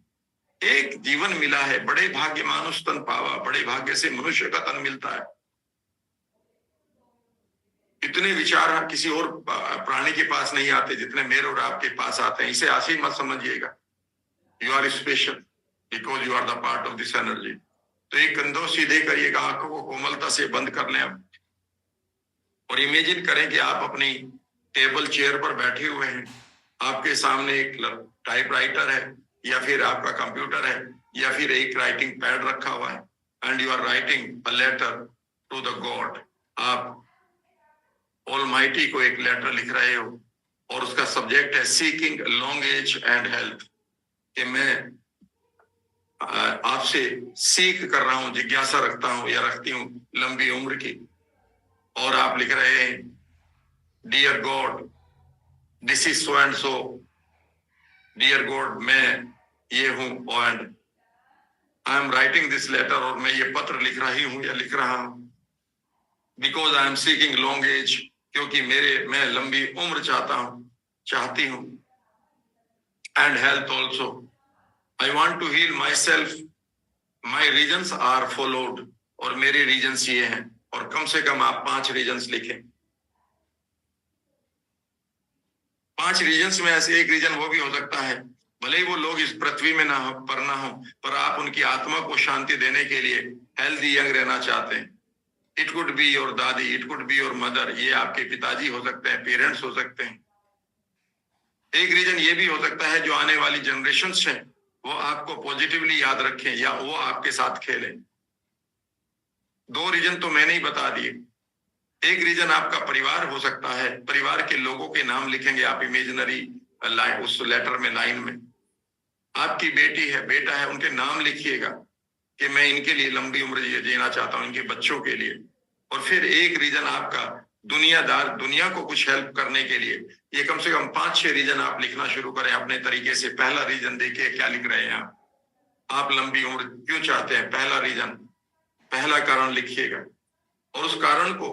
एक जीवन मिला है, बड़े भाग्य मानुष तन पावा, बड़े भाग्य से मनुष्य का तन मिलता है। इतने विचार किसी और प्राणी के पास नहीं आते जितने मेरे और आपके पास आते हैं। इसे ऐसे ही मत समझिएगा। You are special because you are the part of this energy. तो एक कंधों सीधे करिएगा, आंखों को कोमलता से बंद कर लें अब, और इमेजिन करें कि आप अपनी टेबल चेयर पर बैठे हुए हैं, आपके सामने एक टाइपराइटर है, या फिर आपका कंप्यूटर है, या फिर एक राइटिंग पैड रखा हुआ है, and you are writing a letter to the God. आप ऑलमाइटी को एक लेटर लिख रहे हो, और उसका सब्जेक्ट है seeking long age and health, कि मैं आपसे सीख कर रहा हूं, जिज्ञासा रखता हूं या रखती हूं लंबी उम्र की। और आप लिख रहे हैं, dear God, this is so and so, dear God, मैं ये हूं, and I am writing this letter, और मैं ये पत्र लिख रही हूं या लिख रहा हूं, because I am seeking long age, क्योंकि मैं लंबी उम्र चाहती हूं, and health also, I want to heal my self, my reasons are followed, और मेरे रीजन्स ये हैं। और कम से कम आप 5 रीजन्स लिखें। 5 रीजन्स में ऐसे एक रीजन वो भी हो सकता है, भले ही वो लोग इस पृथ्वी में ना हो, पर आप उनकी आत्मा को शांति देने के लिए हेल्दी यंग रहना चाहते हैं। इट कुड बी योर दादी, it could be your mother, ये आपके पिताजी हो सकते हैं, पेरेंट्स हो सकते हैं। एक रीजन ये भी हो सकता है जो आने वाली जनरेशंस हैं वो आपको पॉजिटिवली याद रखें या वो आपके साथ खेलें। 2 रीजन तो मैंने ही बता दिए। एक रीजन आपका परिवार हो सकता है, परिवार के लोगों के नाम लिखेंगे आप इमेजिनरी लाइन, उस लेटर में, लाइन में। आपकी बेटी है, बेटा है, उनके नाम लिखिएगा कि मैं इनके लिए लंबी उम्र जीना चाहता हूं, इनके बच्चों के लिए। और फिर एक रीजन आपका दुनिया को कुछ हेल्प करने के लिए। ये कम से कम 5-6 रीजन आप लिखना शुरू करें अपने तरीके से। पहला रीजन देखिए क्या लिख रहे हैं आप लंबी उम्र क्यों चाहते हैं? पहला रीजन, पहला कारण लिखिएगा, और उस कारण को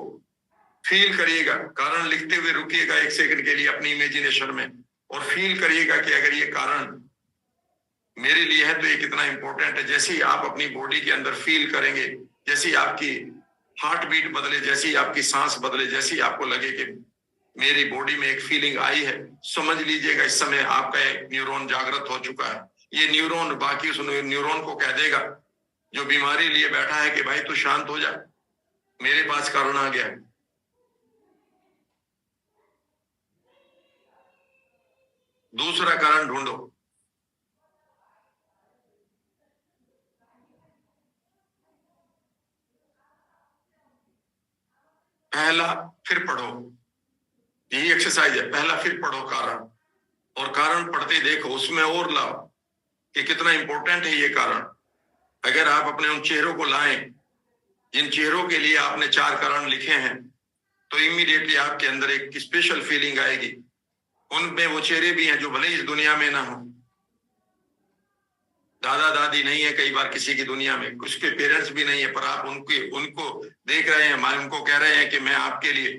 फील करिएगा। कारण लिखते हुए रुकिएगा 1 सेकंड के लिए अपनी इमेजिनेशन में, और फील करिएगा कि अगर ये कारण मेरे लिए है तो ये कितना इंपॉर्टेंट है। जैसे ही आप अपनी बॉडी के अंदर फील करेंगे, जैसे ही आपकी हार्ट बीट बदले, जैसे ही आपकी सांस बदले, जैसे ही आपको लगे कि मेरी बॉडी में एक फीलिंग आई है, समझ लीजिएगा इस समय आपका एक न्यूरॉन जागृत हो चुका है। ये न्यूरॉन बाकी उस न्यूरॉन को कह देगा जो बीमारी लिए बैठा है कि भाई तू शांत हो जा, मेरे पास कारण आ गया है। दूसरा कारण ढूंढो। पहला फिर पढ़ो, यही एक्सरसाइज है। पहला फिर पढ़ो कारण, और कारण पढ़ते देखो, उसमें और लाओ कि कितना इंपॉर्टेंट है ये कारण। अगर आप अपने उन चेहरों को लाएं जिन चेहरों के लिए आपने 4 कारण लिखे हैं, तो इमीडिएटली आपके अंदर एक स्पेशल फीलिंग आएगी। उनमें वो चेहरे भी हैं जो भले इस दुनिया में ना हो। दादा दादी नहीं है कई बार किसी की दुनिया में, उसके पेरेंट्स भी नहीं है, पर आप उनको देख रहे हैं, उनको कह रहे हैं कि मैं आपके लिए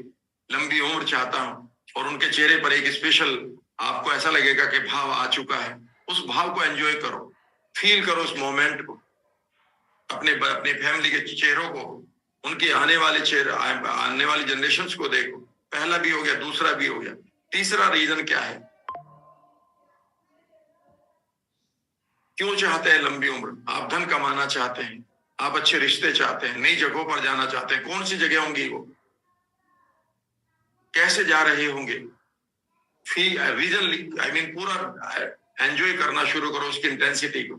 लंबी उम्र चाहता हूं, और उनके चेहरे पर एक स्पेशल आपको ऐसा लगेगा कि भाव आ चुका है। उस भाव को एंजॉय करो, फील करो उस मोमेंट को, अपने फैमिली के चेहरों को, उनके आने वाली जनरेशंस को देखो। पहला भी हो गया, दूसरा भी हो गया, तीसरा रीजन क्या है? क्यों चाहते हैं लंबी उम्र? आप धन कमाना चाहते हैं, आप अच्छे रिश्ते चाहते हैं, नई जगहों पर जाना चाहते हैं। कौन सी जगह होंगी वो? कैसे जा रहे होंगे? रीजन पूरा एंजॉय करना शुरू करो उसकी इंटेंसिटी को,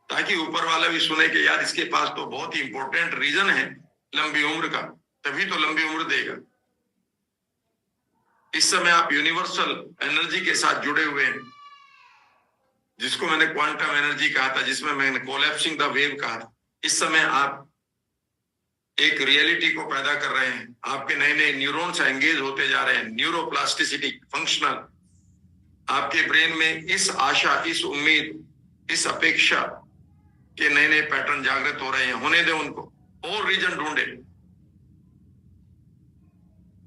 ताकि ऊपर वाला भी सुने कि यार इसके पास तो बहुत ही इंपॉर्टेंट रीजन है लंबी उम्र का, तभी तो लंबी उम्र देगा। इस समय आप यूनिवर्सल एनर्जी के साथ जुड़े हुए हैं, जिसको मैंने क्वांटम एनर्जी कहा था, जिसमें मैंने कोलैप्सिंग द वेव कहा था। इस समय आप एक रियलिटी को पैदा कर रहे हैं। आपके नए नए न्यूरॉन्स एंगेज होते जा रहे हैं, न्यूरोप्लास्टिसिटी फंक्शनल। आपके ब्रेन में इस आशा, इस उम्मीद, इस अपेक्षा के नए नए पैटर्न जागृत हो रहे हैं। होने दें उनको, और रीजन ढूंढे।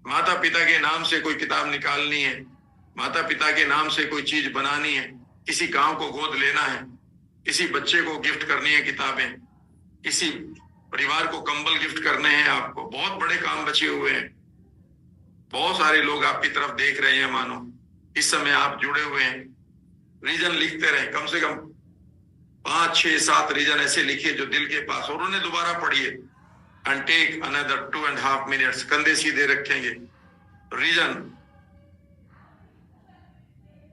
माता पिता के नाम से कोई किताब निकालनी है, माता पिता के नाम से कोई चीज बनानी है, किसी गांव को गोद लेना है, किसी बच्चे को गिफ्ट करनी है किताबें, किसी परिवार को कंबल गिफ्ट करने हैं। आपको बहुत बड़े काम बचे हुए हैं। बहुत सारे लोग आपकी तरफ देख रहे हैं, मानो इस समय आप जुड़े हुए हैं। रीजन लिखते रहे, कम से कम 5, 6, 7 रीजन ऐसे लिखिए जो दिल के पास, और उन्हें दोबारा पढ़िए। एंड टेक अनदर 2.5 मिनट्स, कंधे सीधे रखेंगे, रीजन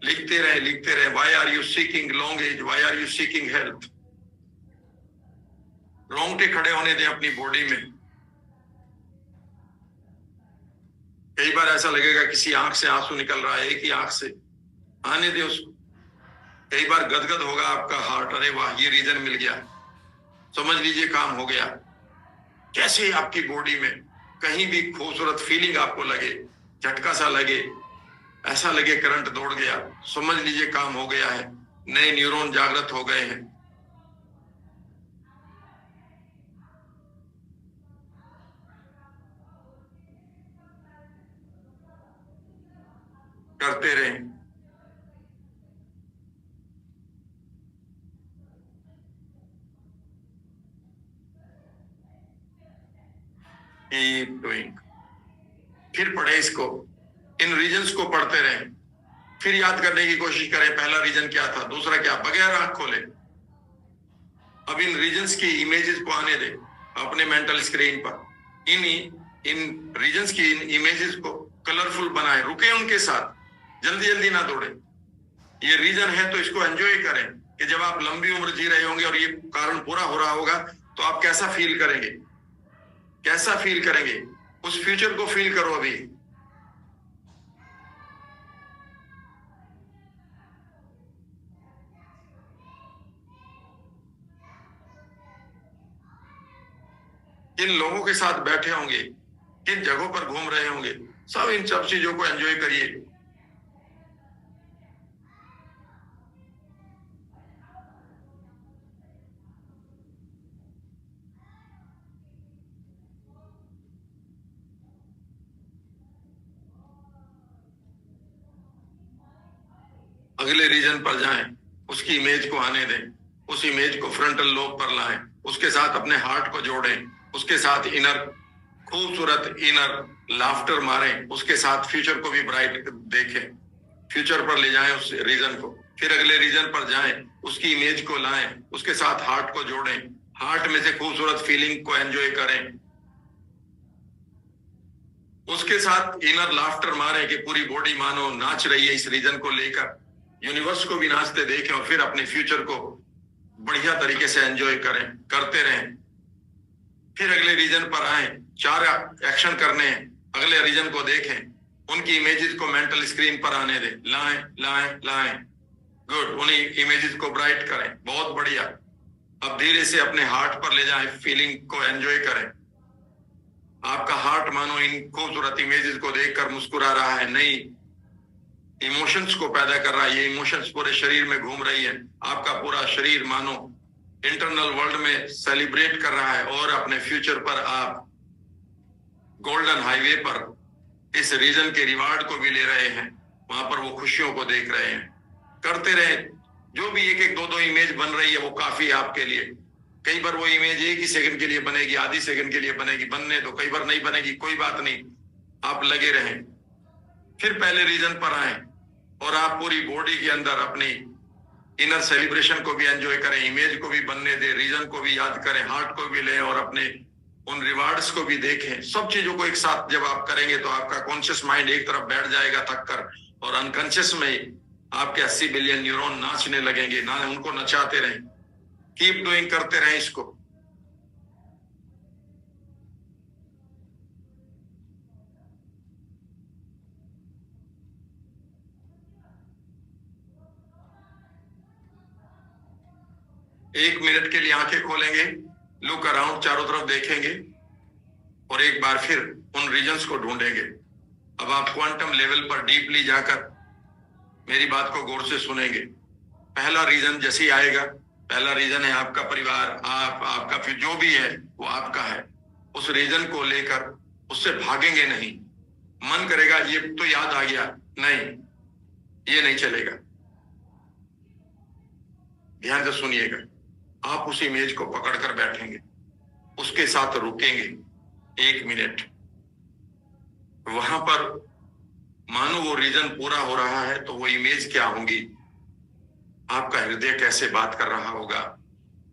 लिखते रहे। Why are you seeking long age, why are you seeking health. रोंगटे खड़े होने दें अपनी बॉडी में। कई बार ऐसा लगेगा किसी आंख से आंसू निकल रहा है, एक ही आंख से, आने दे उसको। कई बार गदगद होगा आपका हार्ट, अरे वाह ये रीजन मिल गया, समझ लीजिए काम हो गया। कैसे आपकी बॉडी में कहीं भी खूबसूरत फीलिंग आपको लगे, झटका सा लगे, ऐसा लगे करंट दौड़ गया, समझ लीजिए काम हो गया है, नए न्यूरॉन जागृत हो गए हैं। करते रहें। Keep doing. फिर पढ़े इसको, इन रीजन्स को पढ़ते रहें, फिर याद करने की कोशिश करें पहला रीजन क्या था, दूसरा क्या, बगैर आंख खोले। अब इन रीजन्स की इमेजेस को आने दें अपने मेंटल स्क्रीन पर। इन रीजन्स की इन इमेजेस को कलरफुल बनाएं, रुके उनके साथ, जल्दी जल्दी ना दौड़े। ये रीजन है तो इसको एंजॉय करें कि जब आप लंबी उम्र जी रहे होंगे और ये कारण पूरा हो रहा होगा तो आप कैसा फील करेंगे, कैसा फील करेंगे। उस फ्यूचर को फील करो अभी। किन लोगों के साथ बैठे होंगे, किन जगहों पर घूम रहे होंगे, इन सब चीजों को एंजॉय करिए। अगले रीजन पर जाएं, उसकी इमेज को आने दें, उस इमेज को फ्रंटल लोब पर लाएं, उसके साथ अपने हार्ट को जोड़ें, उसके साथ इनर खूबसूरत इनर लाफ्टर मारें, उसके साथ फ्यूचर को भी ब्राइट देखें, फ्यूचर पर ले जाएं उस रीजन को। फिर अगले रीजन पर जाएं, उसकी इमेज को लाएं, उसके साथ हार्ट को जोड़ें, हार्ट में से खूबसूरत फीलिंग को एंजॉय करें, उसके साथ इनर लाफ्टर मारें कि पूरी बॉडी मानो नाच रही है इस रीजन को लेकर, यूनिवर्स को भी नाचते देखें, और फिर अपने फ्यूचर को बढ़िया तरीके से एंजॉय करें, करते रहें। फिर अगले रीजन पर आए, 4 एक्शन करने हैं, अगले रीजन को देखें, उनकी इमेजेस को मेंटल स्क्रीन पर आने दें, लाएं लाएं लाएं, गुड, उन्हीं इमेजेस को ब्राइट करें, बहुत बढ़िया। अब धीरे से अपने हार्ट पर ले जाएं, फीलिंग को एंजॉय करें। आपका हार्ट मानो इन खूबसूरत इमेजेस को देखकर मुस्कुरा रहा है, नई इमोशंस को पैदा कर रहा है। ये इमोशंस पूरे शरीर में घूम रही है। आपका पूरा शरीर मानो इंटरनल वर्ल्ड में सेलिब्रेट कर रहा है और अपने फ्यूचर पर आप गोल्डन हाईवे पर इस रीजन के रिवार्ड को भी ले रहे हैं। वहां पर वो खुशियों को देख रहे हैं। करते रहे, जो भी एक एक दो दो इमेज बन रही है वो काफी है आपके लिए। कई बार वो इमेज एक ही सेकंड के लिए बनेगी, आधी सेकंड के लिए बनेगी, बनने दो। कई बार नहीं बनेगी, कोई बात नहीं, आप लगे रहें। फिर पहले रीजन पर आए और आप पूरी बॉडी के अंदर अपनी इनर सेलिब्रेशन को भी एंजॉय करें, इमेज को भी बनने दें, रीजन को भी याद करें, हार्ट को भी लें और अपने उन रिवार्ड्स को भी देखें। सब चीजों को एक साथ जब आप करेंगे तो आपका कॉन्शियस माइंड एक तरफ बैठ जाएगा थक कर, और अनकॉन्शियस में आपके 80 बिलियन न्यूरॉन नाचने लगेंगे। ना उनको नचाते रहें, कीप डूइंग, करते रहें इसको। एक मिनट के लिए आंखें खोलेंगे, लुक अराउंड, चारों तरफ देखेंगे और एक बार फिर उन रीजन्स को ढूंढेंगे। अब आप क्वांटम लेवल पर डीपली जाकर मेरी बात को गौर से सुनेंगे। पहला रीजन जैसे ही आएगा, पहला रीजन है आपका परिवार, आपका फिर जो भी है वो आपका है। उस रीजन को लेकर उससे भागेंगे नहीं। मन करेगा ये तो याद आ गया, नहीं, ये नहीं चलेगा। ध्यान से सुनिएगा। आप उस इमेज को पकड़कर बैठेंगे, उसके साथ रुकेंगे 1 मिनट। वहां पर मानो वो रीजन पूरा हो रहा है तो वो इमेज क्या होंगी, आपका हृदय कैसे बात कर रहा होगा,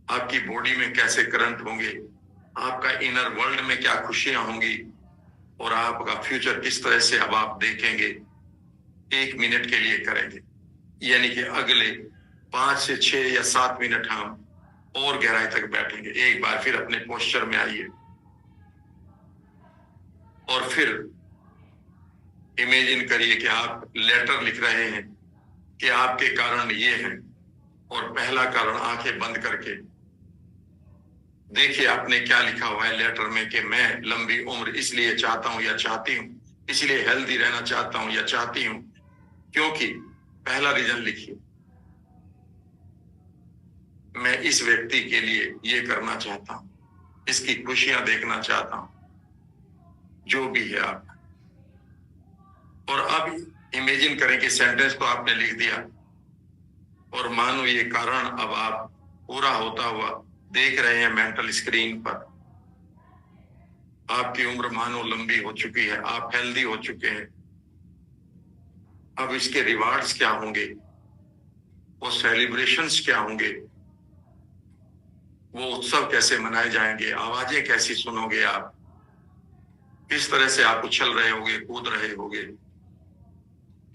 आपकी बॉडी में कैसे करंट होंगे, आपका इनर वर्ल्ड में क्या खुशियां होंगी और आपका फ्यूचर किस तरह से अब आप देखेंगे। 1 मिनट के लिए करेंगे, यानी कि अगले 5 से 6 या 7 मिनट हम और गहराई तक बैठेंगे। एक बार फिर अपने पोस्चर में आइए और फिर इमेजिन करिए कि आप लेटर लिख रहे हैं कि आपके कारण ये है, और पहला कारण आंखें बंद करके देखिए आपने क्या लिखा हुआ है लेटर में कि मैं लंबी उम्र इसलिए चाहता हूं या चाहती हूं, इसलिए हेल्दी रहना चाहता हूं या चाहती हूं, क्योंकि पहला रीजन लिखिए, मैं इस व्यक्ति के लिए ये करना चाहता हूं, इसकी खुशियां देखना चाहता हूं, जो भी है आप। और अब इमेजिन करें कि सेंटेंस तो आपने लिख दिया और मानो ये कारण अब आप पूरा होता हुआ देख रहे हैं मेंटल स्क्रीन पर। आपकी उम्र मानो लंबी हो चुकी है, आप हेल्दी हो चुके हैं। अब इसके रिवार्ड्स क्या होंगे, वो सेलिब्रेशंस क्या होंगे, वो उत्सव कैसे मनाए जाएंगे, आवाजें कैसी सुनोगे आप, किस तरह से आप उछल रहे होगे, कूद रहे होगे।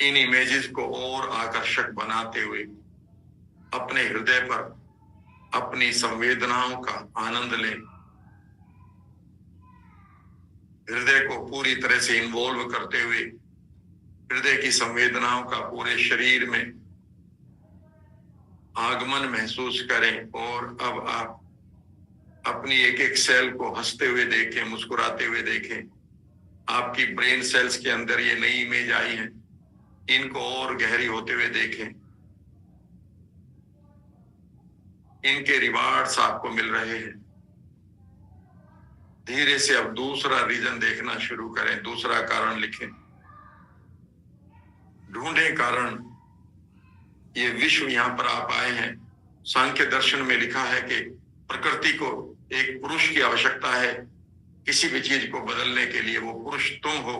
इन इमेजेस को और आकर्षक बनाते हुए अपने हृदय पर अपनी संवेदनाओं का आनंद लें। हृदय को पूरी तरह से इन्वॉल्व करते हुए हृदय की संवेदनाओं का पूरे शरीर में आगमन महसूस करें। और अब आप अपनी एक एक सेल को हंसते हुए देखें, मुस्कुराते हुए देखें। आपकी ब्रेन सेल्स के अंदर ये नई इमेज आई है, इनको और गहरी होते हुए देखें। इनके रिवार्ड्स आपको मिल रहे हैं। धीरे से अब दूसरा रीजन देखना शुरू करें, दूसरा कारण लिखें, ढूंढें कारण। ये विश्व यहां पर आप आए हैं। सांख्य दर्शन में लिखा है कि प्रकृति को एक पुरुष की आवश्यकता है किसी भी चीज को बदलने के लिए। वो पुरुष तुम हो।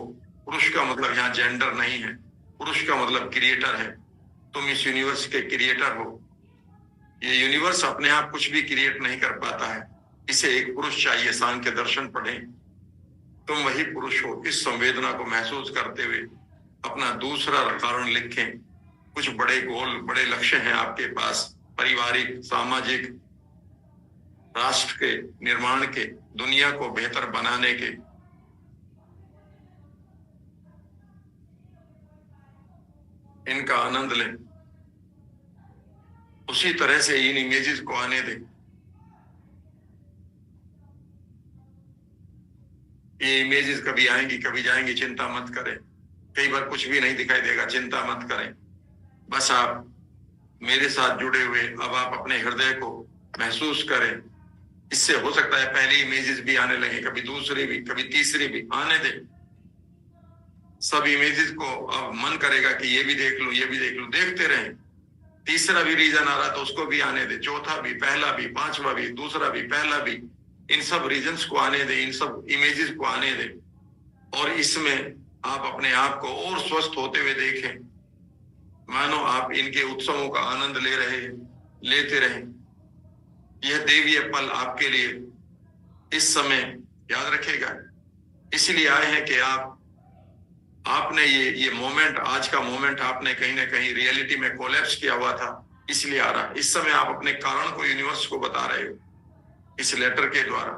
पुरुष का मतलब यहाँ जेंडर नहीं है, पुरुष का मतलब क्रिएटर है। तुम इस यूनिवर्स के क्रिएटर हो। ये यूनिवर्स अपने आप कुछ भी क्रिएट नहीं कर पाता है, इसे एक पुरुष चाहिए। सांख्य दर्शन पढ़ें, तुम वही पुरुष हो। इस संवेदना को महसूस करते हुए अपना दूसरा कारण लिखें। कुछ बड़े गोल, बड़े लक्ष्य हैं आपके पास, पारिवारिक, सामाजिक, राष्ट्र के निर्माण के, दुनिया को बेहतर बनाने के। इनका आनंद लें। उसी तरह से इन इमेजेस को आने दें। ये इमेजेस कभी आएंगी कभी जाएंगी, चिंता मत करें। कई बार कुछ भी नहीं दिखाई देगा, चिंता मत करें। बस आप मेरे साथ जुड़े हुए अब आप अपने हृदय को महसूस करें। इससे हो सकता है पहली इमेजेस भी आने लगे, कभी दूसरी भी, कभी तीसरी भी, आने दे। सब इमेजेस को अब मन करेगा कि ये भी देख लूं, ये भी देख लूं, देखते रहें। तीसरा भी रीजन आ रहा तो उसको भी आने दे, चौथा भी, पहला भी, पांचवा भी, दूसरा भी, पहला भी, इन सब रीजन्स को आने दे, इन सब इमेजेस को आने दे। और इसमें आप अपने आप को और स्वस्थ होते हुए देखें, मानो आप इनके उत्सवों का आनंद लेते रहें। यह देवीय पल आपके लिए इस समय याद रखेगा। इसलिए आए हैं कि आपने ये मोमेंट, आज का मोमेंट आपने कहीं ना कहीं रियलिटी में कोलैप्स किया हुआ था, इसलिए आ रहा। इस समय आप अपने कारण को यूनिवर्स को बता रहे हो इस लेटर के द्वारा।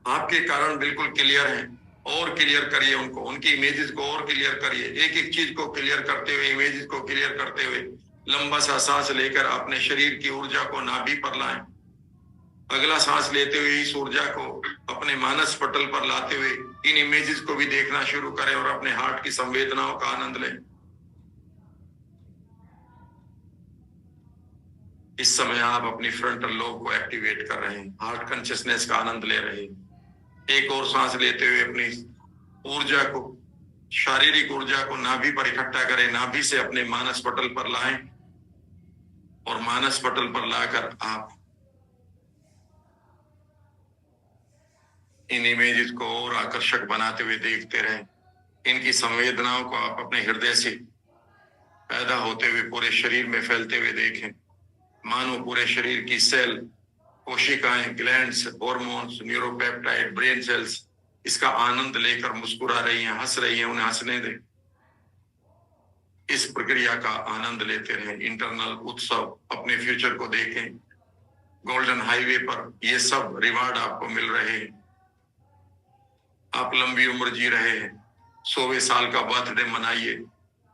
आपके कारण बिल्कुल क्लियर हैं, और क्लियर करिए उनको, उनकी इमेजेस को और क्लियर करिए। एक एक चीज को क्लियर करते हुए, इमेजेस को क्लियर करते हुए, लंबा सा सांस लेकर अपने शरीर की ऊर्जा को नाभि पर लाएं। अगला सांस लेते हुए इस ऊर्जा को अपने मानस पटल पर लाते हुए इन इमेजेस को भी देखना शुरू करें और अपने हार्ट की संवेदनाओं का आनंद लें। इस समय आप अपनी फ्रंटल लोब को एक्टिवेट कर रहे हैं, हार्ट कॉन्शियसनेस का आनंद ले रहे हैं। एक और सांस लेते हुए अपनी ऊर्जा को, शारीरिक ऊर्जा को नाभि पर इकट्ठा करें, नाभि से अपने मानस पटल पर लाएं और मानस पटल पर लाकर आप इन इमेजेस को और आकर्षक बनाते हुए देखते रहें। इनकी संवेदनाओं को आप अपने हृदय से पैदा होते हुए पूरे शरीर में फैलते हुए देखें, मानो पूरे शरीर की सेल, कोशिकाएं, glands, hormones, neuropeptide, brain cells इसका आनंद लेकर मुस्कुरा रही हैं, हंस रही हैं। उन्हें हंसने दें, इस प्रक्रिया का आनंद लेते रहें। इंटरनल उत्सव, अपने फ्यूचर को देखें। गोल्डन हाईवे पर ये सब रिवार्ड आपको मिल रहे हैं। आप लंबी उम्र जी रहे हैं। 100वें साल का बर्थडे मनाइए,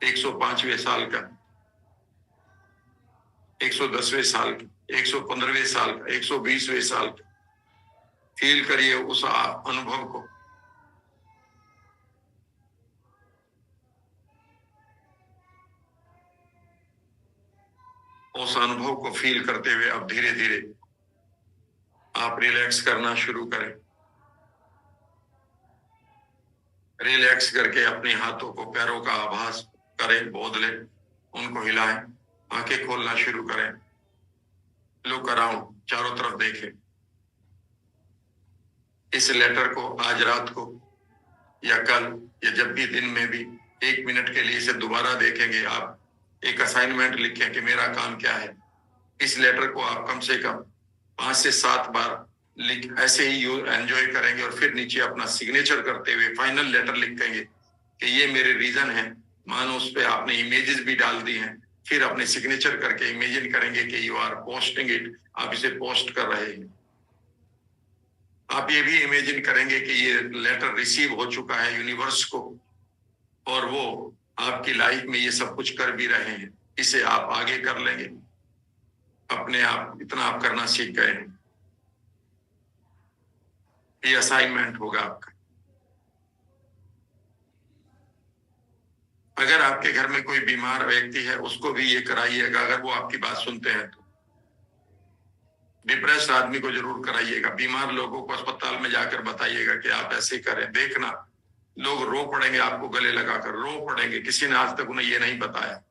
105वें साल का, 110वें साल का, 115वें साल का, 120वें साल का। फील करिए उस अनुभव को। उस अनुभव को फील करते हुए अब धीरे धीरे आप रिलैक्स करना शुरू करें। रिलैक्स करके अपने हाथों को, पैरों का आभास करें, बोध लें, उनको हिलाएं, आंखें खोलना शुरू करें। लुक अराउंड, चारों तरफ देखें। इस लेटर को आज रात को या कल या जब भी दिन में भी 1 मिनट के लिए इसे दोबारा देखेंगे। आप एक असाइनमेंट लिखें कि मेरा काम क्या है। इस लेटर को आप कम से कम 5 से 7 बार ऐसे ही एंजॉय करेंगे और फिर नीचे अपना सिग्नेचर करते हुए फाइनल लेटर लिखेंगे कि ये मेरे रीजन है। मानो उस पे आपने इमेजेस भी डाल दी हैं, फिर अपने सिग्नेचर करके इमेजिन करेंगे कि यू आर पोस्टिंग इट, आप इसे पोस्ट कर रहे हैं। आप ये भी इमेजिन करेंगे कि ये लेटर रिसीव हो चुका है यूनिवर्स को और वो आपकी लाइफ में ये सब कुछ कर भी रहे हैं। इसे आप आगे कर लेंगे। अपने आप इतना आप करना सीख गए हैं। ये असाइनमेंट होगा आपका। अगर आपके घर में कोई बीमार व्यक्ति है उसको भी ये कराइएगा, अगर वो आपकी बात सुनते हैं तो। डिप्रेस्ड आदमी को जरूर कराइएगा। बीमार लोगों को अस्पताल में जाकर बताइएगा कि आप ऐसे करें। देखना लोग रो पड़ेंगे, आपको गले लगाकर रो पड़ेंगे। किसी ने आज तक उन्हें ये नहीं बताया।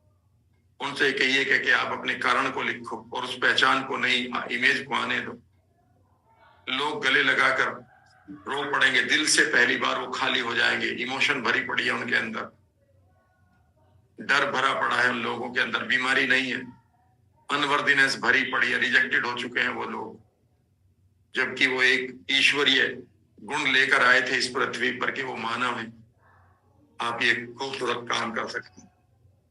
उनसे कहिए कि आप अपने कारण को लिखो और उस पहचान को नहीं, इमेज को आने दो। लोग गले लगाकर रो पड़ेंगे, दिल से पहली बार वो खाली हो जाएंगे। इमोशन भरी पड़ी है उनके अंदर, डर भरा पड़ा है उन लोगों के अंदर। बीमारी नहीं है, अनवर्दीनेस भरी पड़ी है। रिजेक्टेड हो चुके हैं वो लोग, जबकि वो एक ईश्वरीय गुण लेकर आए थे इस पृथ्वी पर कि वो मानव है। आप ये खूबसूरत काम कर सकते हैं।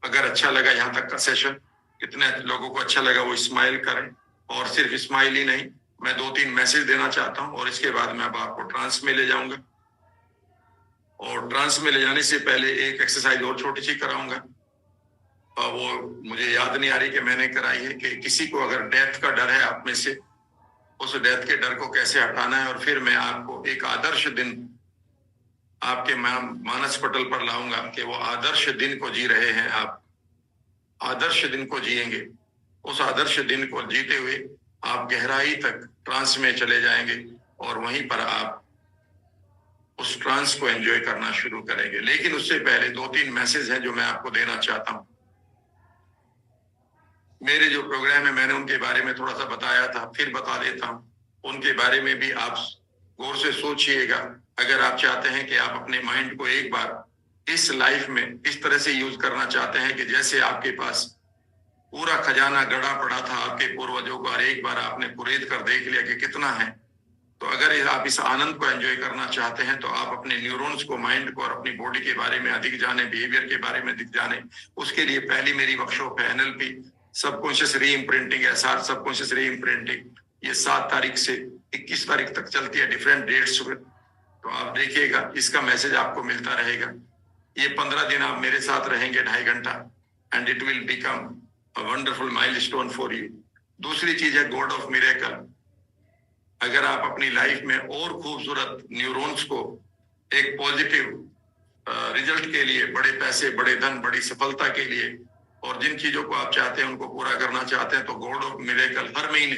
अगर अच्छा लगा यहाँ तक का सेशन, कितने लोगों को अच्छा लगा वो स्माइल करें। और सिर्फ स्माइल ही नहीं, मैं 2-3 मैसेज देना चाहता हूँ और इसके बाद मैं अब आपको ट्रांस में ले जाऊंगा। और ट्रांस में ले जाने से पहले एक एक्सरसाइज और छोटी सी कराऊंगा। और वो मुझे याद नहीं आ रही कि मैंने कराई है, कि किसी को अगर डेथ का डर है आप में से, उस डेथ के डर को कैसे हटाना है, और फिर मैं आपको एक आदर्श दिन आपके मानस पटल पर लाऊंगा कि वो आदर्श दिन को जी रहे हैं आप, आदर्श दिन को जिएंगे। उस आदर्श दिन को जीते हुए आप गहराई तक ट्रांस में चले जाएंगे और वहीं पर आप उस ट्रांस को एंजॉय करना शुरू करेंगे। लेकिन उससे पहले 2-3 मैसेज हैं जो मैं आपको देना चाहता हूं। मेरे जो प्रोग्राम है मैंने उनके बारे में थोड़ा सा बताया था, फिर बता देता हूं। उनके बारे में भी आप गौर से सोचिएगा। अगर आप चाहते हैं कि आप अपने माइंड को एक बार इस लाइफ में इस तरह से यूज करना चाहते हैं कि जैसे आपके पास पूरा खजाना गड़ा पड़ा था आपके पूर्वजों का, और एक बार आपने कुरेद कर देख लिया कि कितना है, तो अगर आप इस आनंद को एंजॉय करना चाहते हैं तो आप अपने न्यूरॉन्स को, माइंड को और अपनी बॉडी के बारे में अधिक जाने, बिहेवियर के बारे में अधिक जाने। उसके लिए पहली मेरी वर्कशॉप है NLP, सबकॉन्शियस री इम्प्रिंटिंग, SR सबकॉन्शियस री इम्प्रिंटिंग। ये 7 तारीख से 21 तारीख तक चलती है, डिफरेंट डेट्स पे। तो आप देखिएगा, इसका मैसेज आपको मिलता रहेगा। ये 15 दिन आप मेरे साथ रहेंगे, 2.5 घंटा, and it will become a wonderful milestone for you. दूसरी चीज है गॉड ऑफ मिरेकल। अगर आप अपनी लाइफ में और खूबसूरत न्यूरॉन्स को एक पॉजिटिव रिजल्ट के लिए, बड़े पैसे, बड़े धन, बड़ी सफलता के लिए, और जिन चीजों को आप चाहते हैं उनको पूरा करना चाहते हैं, तो गॉड ऑफ मिरेकल हर महीने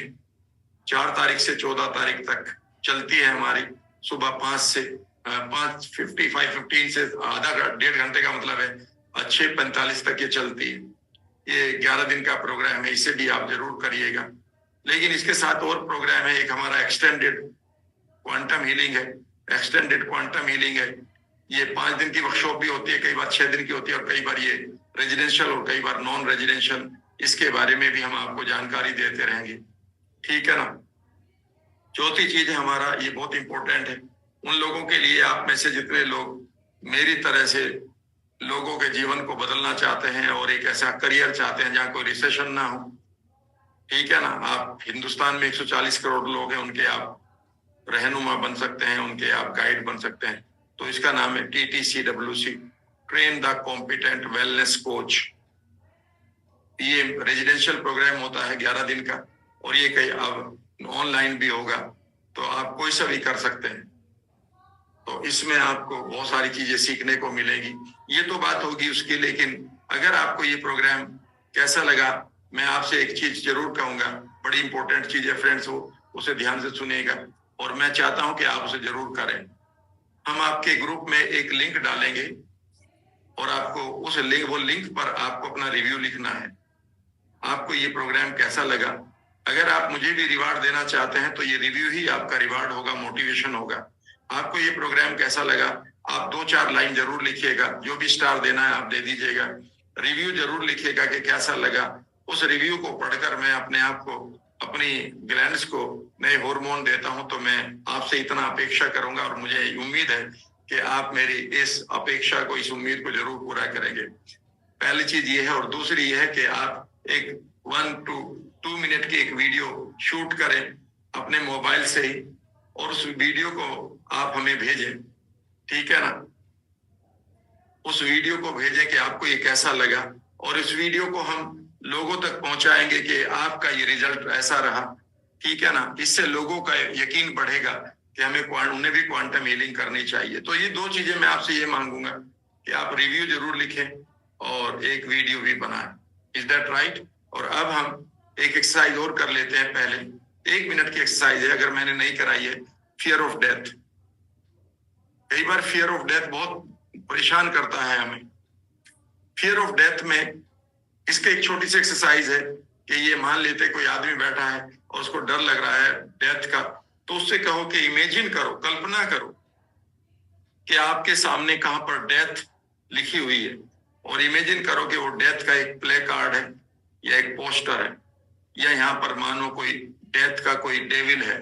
4 तारीख से 14 तारीख तक चलती है हमारी। सुबह 5 से 5:15 से आधा 1.5 घंटे का मतलब है 6:45 तक ये चलती है। ये 11 दिन का प्रोग्राम है, इसे भी आप जरूर करिएगा। लेकिन इसके साथ और प्रोग्राम है, एक हमारा एक्सटेंडेड क्वांटम हीलिंग है। एक्सटेंडेड क्वांटम हीलिंग है, ये 5 दिन की वर्कशॉप भी होती है, कई बार 6 दिन की होती है, और कई बार ये रेजिडेंशियल और कई बार नॉन रेजिडेंशियल। इसके बारे में भी हम आपको जानकारी देते रहेंगे, ठीक है ना। चौथी चीज है हमारा, ये बहुत इंपॉर्टेंट है उन लोगों के लिए, आप में से जितने लोग मेरी तरह से लोगों के जीवन को बदलना चाहते हैं और एक ऐसा करियर चाहते हैं जहां कोई रिसेशन ना हो, ठीक है ना। आप हिंदुस्तान में 140 करोड़ लोग हैं, उनके आप रहनुमा बन सकते हैं, उनके आप गाइड बन सकते हैं। तो इसका नाम है TTCWC, train the competent wellness coach. ये रेजिडेंशियल प्रोग्राम होता है 11 दिन का, और ये कई अब ऑनलाइन भी होगा, तो आप कोई सा भी कर सकते हैं। तो इसमें आपको बहुत सारी चीजें सीखने को मिलेगी। ये तो बात होगी उसकी, लेकिन अगर आपको ये प्रोग्राम कैसा लगा, मैं आपसे एक चीज जरूर कहूंगा, बड़ी इंपॉर्टेंट चीज है फ्रेंड्स, वो उसे ध्यान से सुनिएगा, और मैं चाहता हूं कि आप उसे जरूर करें। हम आपके ग्रुप में एक लिंक डालेंगे, और आपको उस लिंक पर आपको अपना रिव्यू लिखना है। आपको ये प्रोग्राम कैसा लगा? अगर आप मुझे भी रिवार्ड देना चाहते हैं तो ये रिव्यू ही आपका रिवार्ड होगा, मोटिवेशन होगा। आपको ये प्रोग्राम कैसा लगा, आप 2-4 लाइन जरूर लिखिएगा, जो भी स्टार देना है आप दे दीजिएगा। रिव्यू जरूर लिखिएगा कि कैसा लगा। उस रिव्यू को पढ़कर मैं अपने आप को, अपनी ग्लैंड्स को नए हार्मोन देता हूं, तो मैं आपसे इतना अपेक्षा करूंगा, और मुझे उम्मीद है कि आप मेरी इस अपेक्षा को, इस उम्मीद को जरूर पूरा करेंगे। पहली चीज ये है, और दूसरी ये है कि आप एक 1 to 2 मिनट की एक वीडियो शूट करें अपने मोबाइल से ही, और उस वीडियो को आप हमें भेजें, ठीक है ना। उस वीडियो को भेजें कि आपको ये कैसा लगा, और इस वीडियो को हम लोगों तक पहुंचाएंगे कि आपका ये रिजल्ट ऐसा रहा, ठीक है ना। इससे लोगों का यकीन बढ़ेगा कि उन्हें भी क्वांटम हीलिंग करनी चाहिए। तो ये 2 चीजें मैं आपसे ये मांगूंगा कि आप रिव्यू जरूर लिखें और एक वीडियो भी बनाएं। Is that right? और अब हम एक एक्सरसाइज और कर लेते हैं। पहले 1 मिनट की एक्सरसाइज है, अगर मैंने नहीं कराई है, फियर ऑफ डेथ। कई बार फियर ऑफ डेथ बहुत परेशान करता है हमें। फियर ऑफ डेथ में इसके एक छोटी सी एक्सरसाइज है कि ये मान लेते कोई आदमी बैठा है और उसको डर लग रहा है डेथ का, तो उससे कहो कि इमेजिन करो, कल्पना करो कि आपके सामने कहां पर डेथ लिखी हुई है, और इमेजिन करो कि वो डेथ का एक प्ले कार्ड है या एक पोस्टर है, या यहाँ पर मानो कोई डेथ का कोई डेविल है,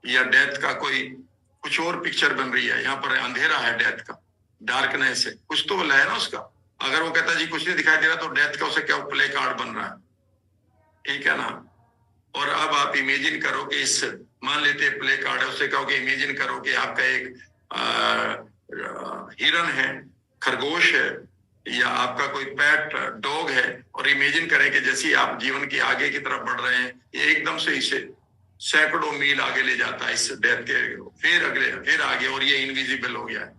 या डेथ का कोई कुछ और पिक्चर बन रही है। यहाँ पर अंधेरा है, डेथ का डार्कनेस है, कुछ तो है ना उसका। अगर वो कहता जी कुछ नहीं दिखाई दे रहा, तो डेथ का उसे क्या प्ले कार्ड बन रहा है, ठीक है ना। और अब आप इमेजिन करो कि इस, मान लेते प्ले कार्ड है, उससे कहो कि इमेजिन करो कि आपका एक हिरन है, खरगोश है, या आपका कोई पेट डॉग है, और इमेजिन करें कि जैसे आप जीवन के आगे की तरफ बढ़ रहे हैं, ये एकदम से इसे सैकड़ों मील आगे ले जाता है इस डेथ के, फिर अगले फिर आगे, और ये इनविजिबल हो गया है,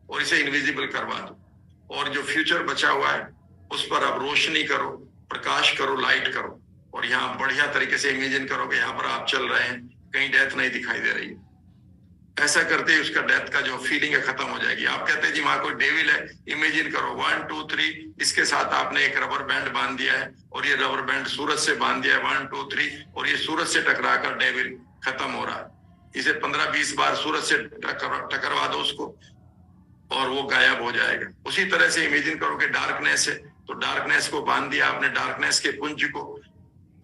और इसे इनविजिबल करवा दो, और जो फ्यूचर बचा हुआ है उस पर आप रोशनी करो, प्रकाश करो, लाइट करो, और यहाँ बढ़िया तरीके से इमेजिन करो कि यहाँ पर आप चल रहे हैं, कहीं डेथ नहीं दिखाई दे रही है। ऐसा करते ही उसका डेथ का जो फीलिंग है खत्म हो जाएगी। आप कहते हैं जी वहां कोई डेविल है, इमेजिन करो 1 2 3, इसके साथ आपने एक रबर बैंड बांध दिया है, और ये रबर बैंड सूरज से बांध दिया है 1 2 3, और ये सूरज से टकराकर डेविल खत्म हो रहा है। इसे 15-20 बार सूरज से टकरवा दो उसको, और वो गायब हो जाएगा। उसी तरह से इमेजिन करो कि डार्कनेस है, तो डार्कनेस को बांध दिया आपने, डार्कनेस के पुंज को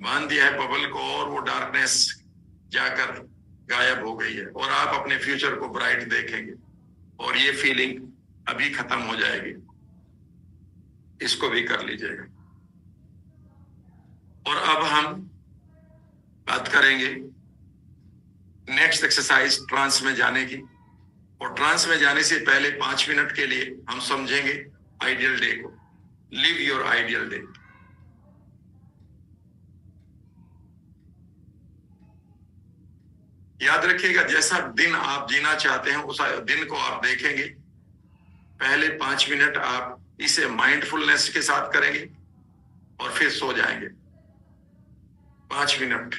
बांध दिया है, बबल को, और वो डार्कनेस जाकर गायब हो गई है, और आप अपने फ्यूचर को ब्राइट देखेंगे, और ये फीलिंग अभी खत्म हो जाएगी। इसको भी कर लीजिएगा। और अब हम बात करेंगे नेक्स्ट एक्सरसाइज ट्रांस में जाने की। और ट्रांस में जाने से पहले 5 मिनट के लिए हम समझेंगे आइडियल डे को। Live your ideal day. याद रखिएगा, जैसा दिन आप जीना चाहते हैं उस दिन को आप देखेंगे। पहले 5 मिनट आप इसे माइंडफुलनेस के साथ करेंगे, और फिर सो जाएंगे। 5 मिनट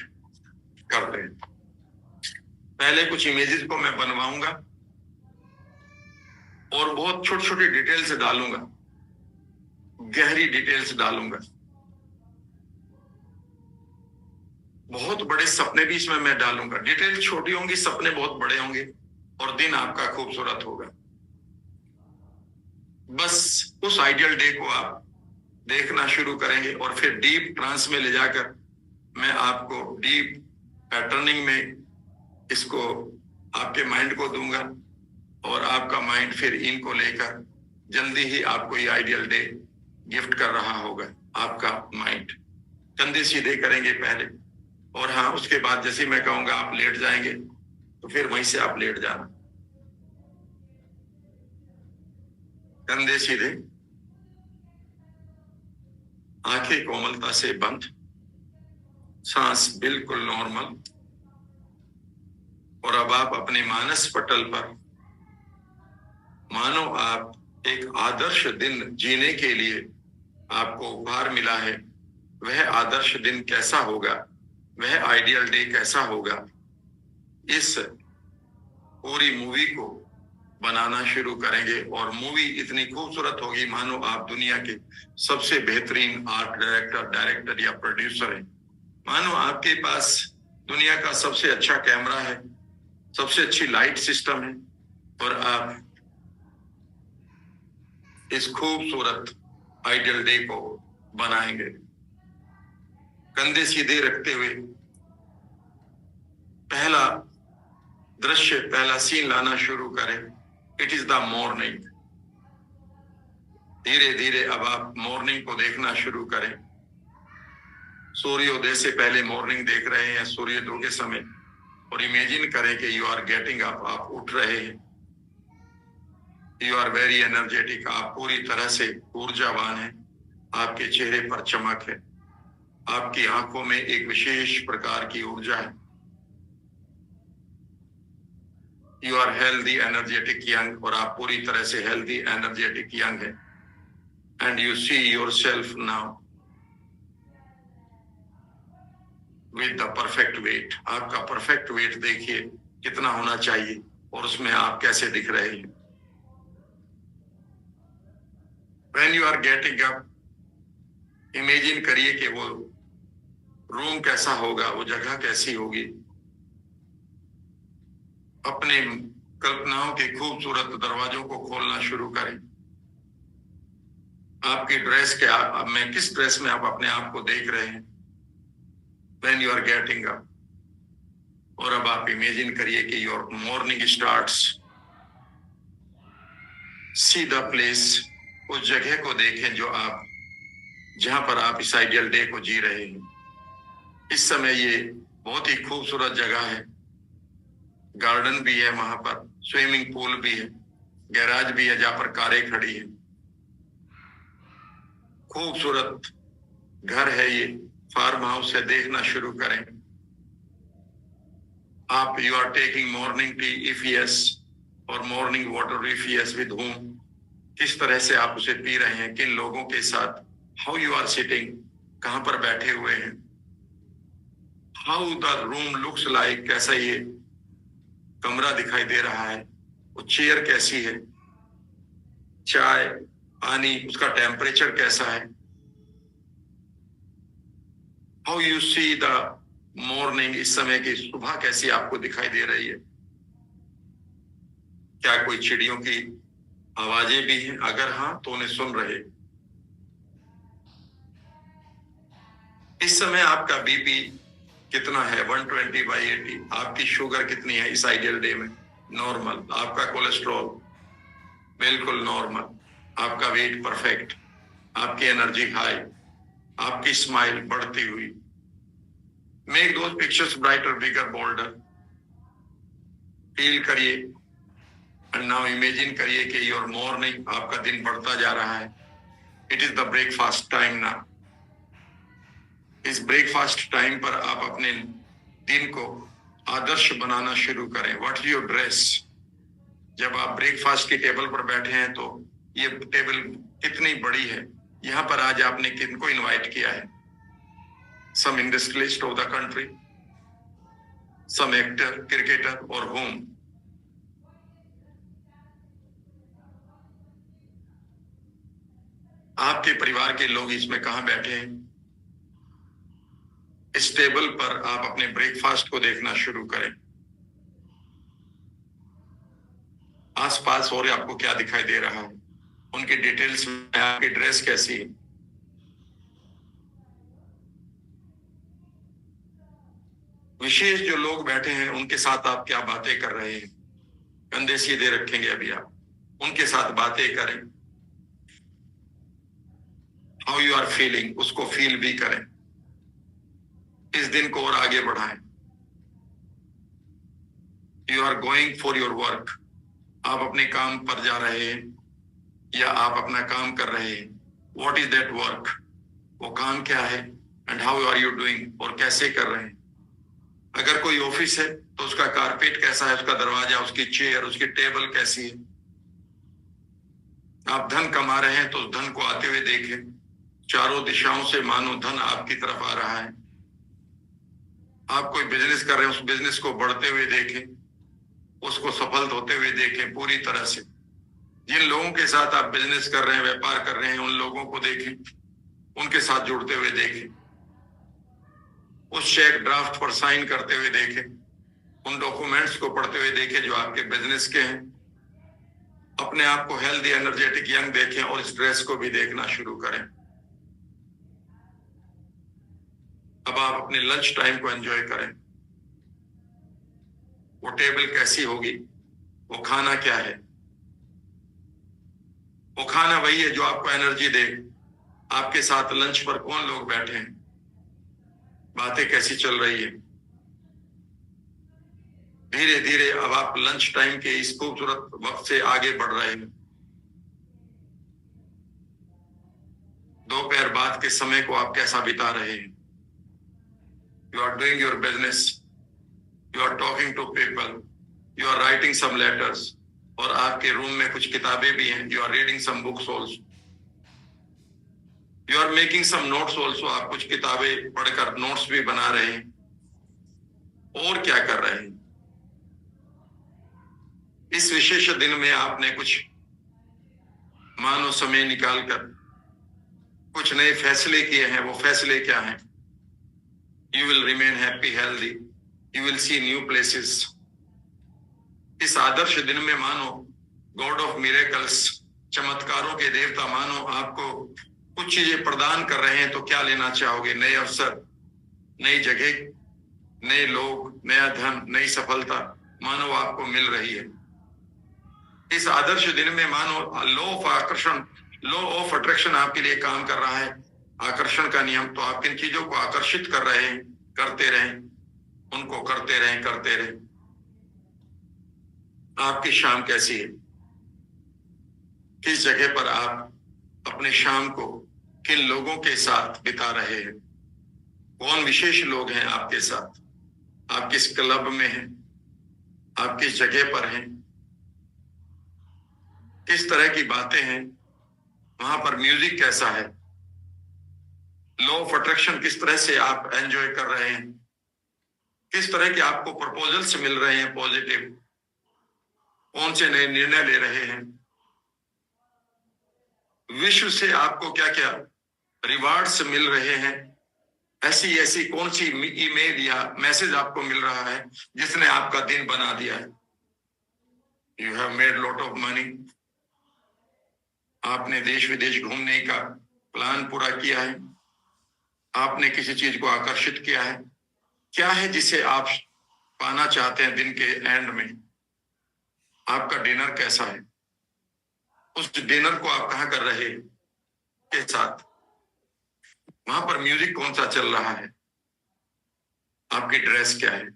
करते हैं। पहले कुछ इमेजेस को मैं बनवाऊंगा, और बहुत छोटी छोटी डिटेल्स डालूंगा, गहरी डिटेल्स डालूंगा। बहुत बड़े सपने भी इसमें मैं डालूंगा। डिटेल छोटी होंगी, सपने बहुत बड़े होंगे, और दिन आपका खूबसूरत होगा। बस उस आइडियल डे को आप देखना शुरू करेंगे, और फिर डीप ट्रांस में ले जाकर मैं आपको डीप पैटर्निंग में इसको आपके माइंड को दूंगा, और आपका माइंड फिर इनको लेकर जल्दी ही आपको ये आइडियल डे गिफ्ट कर रहा होगा। आपका माइंड कंधे सीधे करेंगे पहले, और हाँ, उसके बाद जैसे मैं कहूंगा आप लेट जाएंगे, तो फिर वहीं से आप लेट जाना। कंधे सीधे, आंखें कोमलता से बंद, सांस बिल्कुल नॉर्मल। और अब आप अपने मानस पटल पर मानो आप एक आदर्श दिन जीने के लिए आपको उपहार मिला है। वह आदर्श दिन कैसा होगा, वह आइडियल डे कैसा होगा, इस पूरी मूवी को बनाना शुरू करेंगे। और मूवी इतनी खूबसूरत होगी मानो आप दुनिया के सबसे बेहतरीन आर्ट डायरेक्टर या प्रोड्यूसर हैं। मानो आपके पास दुनिया का सबसे अच्छा कैमरा है, सबसे अच्छी लाइट सिस्टम है, और आप इस खूबसूरत आइडियल डे को बनाएंगे। कंधे सीधे रखते हुए पहला दृश्य, पहला सीन लाना शुरू करें। It is the morning. धीरे धीरे अब आप मॉर्निंग को देखना शुरू करें। सूर्योदय से पहले मॉर्निंग देख रहे हैं, सूर्योदय के समय, और इमेजिन करें कि यू आर गेटिंग अप, आप उठ रहे हैं। यू आर वेरी एनर्जेटिक, आप पूरी तरह से ऊर्जावान हैं। आपके चेहरे पर चमक है, आपकी आंखों में एक विशेष प्रकार की ऊर्जा है। You are healthy energetic young, और आप पूरी तरह से हेल्दी एनर्जेटिक यंग है। And you see yourself now with the perfect weight. आपका परफेक्ट वेट देखिए कितना होना चाहिए, और उसमें आप कैसे दिख रहे हैं। When you are getting up, imagine करिए कि वो रूम कैसा होगा, वो जगह कैसी होगी। अपने कल्पनाओं के खूबसूरत दरवाजों को खोलना शुरू करें। आपकी ड्रेस के में किस ड्रेस में आप अपने आप को देख रहे हैं when you are getting up। और अब आप इमेजिन करिए कि your morning starts. See the place, उस जगह को देखें जहां पर आप इस आइडियल डे को जी रहे हैं। इस समय ये बहुत ही खूबसूरत जगह है। गार्डन भी है वहां पर, स्विमिंग पूल भी है, गैराज भी है जहां पर कारें खड़ी हैं। खूबसूरत घर है ये, फार्म हाउस है, देखना शुरू करें। आप you are taking morning tea if yes, और morning water if yes, with whom, किस तरह से आप उसे पी रहे हैं, किन लोगों के साथ, हाउ यू आर सिटिंग, कहां पर बैठे हुए हैं, how the room looks like, कैसा ये कमरा दिखाई दे रहा है, वो चेयर कैसी है, चाय पानी उसका टेम्परेचर कैसा है, how you see the morning, इस समय की सुबह कैसी आपको दिखाई दे रही है, क्या कोई चिड़ियों की आवाजें भी हैं, अगर हाँ तो उन्हें सुन रहे। इस समय आपका बीपी कितना है, 120/80, आपकी शुगर कितनी है इस आइडियल डे में, नॉर्मल, आपका कोलेस्ट्रॉल बिल्कुल नॉर्मल, आपका वेट परफेक्ट, आपकी एनर्जी हाई, आपकी स्माइल बढ़ती हुई। Make those pictures brighter, bigger, boulder. Feel करिए एंड नाउ इमेजिन करिए कि योर मॉर्निंग, आपका दिन बढ़ता जा रहा है। It is the breakfast time ना। इस ब्रेकफास्ट टाइम पर आप अपने दिन को आदर्श बनाना शुरू करें। What is your dress? जब आप ब्रेकफास्ट की टेबल पर बैठे हैं तो ये टेबल कितनी बड़ी है, यहां पर आज आपने किनको इनवाइट किया है? Some industrialist of the country, some actor, cricketer, और होम? आपके परिवार के लोग इसमें कहां बैठे हैं? इस टेबल पर आप अपने ब्रेकफास्ट को देखना शुरू करें। आसपास और आपको क्या दिखाई दे रहा है, उनकी डिटेल्स में, आपकी ड्रेस कैसी है, विशेष जो लोग बैठे हैं उनके साथ आप क्या बातें कर रहे हैं। कंधे सीधे रखेंगे अभी आप, उनके साथ बातें करें। हाउ यू आर फीलिंग, उसको फील भी करें। इस दिन को और आगे बढ़ाएं। You are going for your work, आप अपने काम पर जा रहे हैं या आप अपना काम कर रहे हैं। व्हाट इज दैट वर्क, वो काम क्या है, and how are you doing, और कैसे कर रहे हैं। अगर कोई ऑफिस है तो उसका कारपेट कैसा है, उसका दरवाजा, उसकी चेयर, उसकी टेबल कैसी है। आप धन कमा रहे हैं तो उस धन को आते हुए देखें। चारों दिशाओं से मानो धन आपकी तरफ आ रहा है। आप कोई बिजनेस कर रहे हैं, उस बिजनेस को बढ़ते हुए देखें, उसको सफल होते हुए देखें पूरी तरह से। जिन लोगों के साथ आप बिजनेस कर रहे हैं, व्यापार कर रहे हैं, उन लोगों को देखें, उनके साथ जुड़ते हुए देखें। उस चेक ड्राफ्ट पर साइन करते हुए देखें, उन डॉक्यूमेंट्स को पढ़ते हुए देखें जो आपके बिजनेस के हैं। अपने आप को हेल्दी, एनर्जेटिक, यंग देखें, और इस ड्रेस को भी देखना शुरू करें। अब आप अपने लंच टाइम को एंजॉय करें। वो टेबल कैसी होगी, वो खाना क्या है। वो खाना वही है जो आपको एनर्जी दे। आपके साथ लंच पर कौन लोग बैठे हैं, बातें कैसी चल रही है। धीरे धीरे अब आप लंच टाइम के इस खूबसूरत वक्त से आगे बढ़ रहे हैं। दोपहर बाद के समय को आप कैसा बिता रहे हैं। You are doing your business, you are talking to people, you are writing some letters, और आपके रूम में कुछ किताबें भी हैं। You are reading some books also, you are making some notes also, आप कुछ किताबें पढ़कर नोट्स भी बना रहे हैं। और क्या कर रहे हैं। इस विशेष दिन में आपने कुछ मानो समय निकालकर कुछ नए फैसले किए हैं। वो फैसले क्या हैं? You will remain happy, healthy, you will see new places. इस आदर्श दिन में मानो गॉड ऑफ मिरेकल्स, चमत्कारों के देवता, मानो आपको कुछ चीजें प्रदान कर रहे हैं। तो क्या लेना चाहोगे? नए अवसर, नई जगह, नए लोग, नया धन, नई सफलता मानो आपको मिल रही है। इस आदर्श दिन में मानो लॉ ऑफ आकर्षण, लॉ ऑफ अट्रैक्शन आपके लिए काम कर रहा है। आकर्षण का नियम, तो आप किन चीजों को आकर्षित कर रहे हैं, करते रहें, उनको करते रहें, करते रहें। आपकी शाम कैसी है? किस जगह पर आप अपने शाम को किन लोगों के साथ बिता रहे हैं, कौन विशेष लोग हैं आपके साथ, आप किस क्लब में हैं, आप किस जगह पर हैं, किस तरह की बातें हैं, वहां पर म्यूजिक कैसा है, लॉ ऑफ अट्रैक्शन किस तरह से आप एंजॉय कर रहे हैं, किस तरह के आपको प्रपोजल्स मिल रहे हैं पॉजिटिव, कौन से नए निर्णय ले रहे हैं, विश्व से आपको क्या क्या रिवार्ड्स मिल रहे हैं, ऐसी ऐसी कौन सी ईमेल या मैसेज आपको मिल रहा है जिसने आपका दिन बना दिया है। You have made lot of money, आपने देश विदेश घूमने का प्लान पूरा किया है, आपने किसी चीज को आकर्षित किया है, क्या है जिसे आप पाना चाहते हैं दिन के एंड में, आपका डिनर कैसा है, उस डिनर को आप कहां कर रहे के साथ, वहां पर म्यूजिक कौन सा चल रहा है, आपकी ड्रेस क्या है।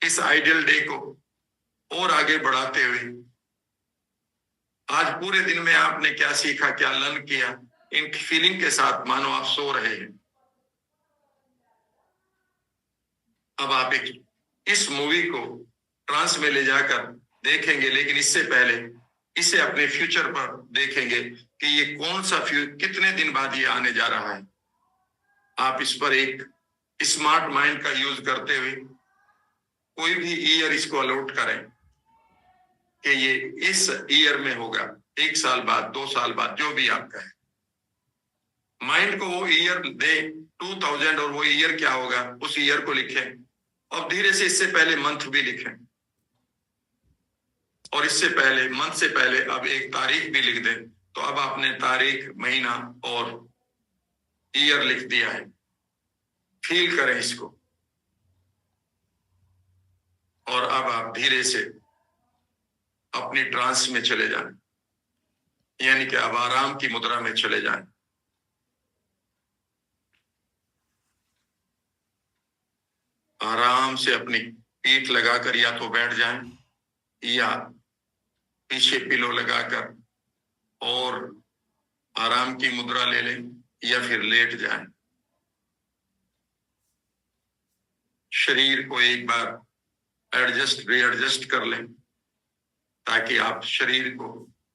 इस आइडियल डे को और आगे बढ़ाते हुए आज पूरे दिन में आपने क्या सीखा, क्या लर्न किया, इन फीलिंग के साथ मानो आप सो रहे हैं। अब आप एक इस मूवी को ट्रांस में ले जाकर देखेंगे, लेकिन इससे पहले इसे अपने फ्यूचर पर देखेंगे कि ये कौन सा कितने दिन बाद ये आने जा रहा है। आप इस पर एक स्मार्ट माइंड का यूज करते हुए कोई भी ईयर इसको अलॉट करें कि ये इस ईयर में होगा, 1 साल बाद, 2 साल बाद, जो भी आपका है। माइंड को वो ईयर दे 2000 और वो ईयर क्या होगा उस ईयर को लिखें, और धीरे से इससे पहले मंथ भी लिखें, और इससे पहले मंथ से पहले अब एक तारीख भी लिख दें। तो अब आपने तारीख, महीना और ईयर लिख दिया है। फील करें इसको, और अब आप धीरे से अपनी ट्रांस में चले जाएं, यानी कि अब आराम की मुद्रा में चले जाएं। आराम से अपनी पीठ लगाकर या तो बैठ जाएं या पीछे पिलो लगाकर और आराम की मुद्रा ले लें, या फिर लेट जाएं। शरीर को एक बार रीएडजस्ट कर लें ताकि आप शरीर को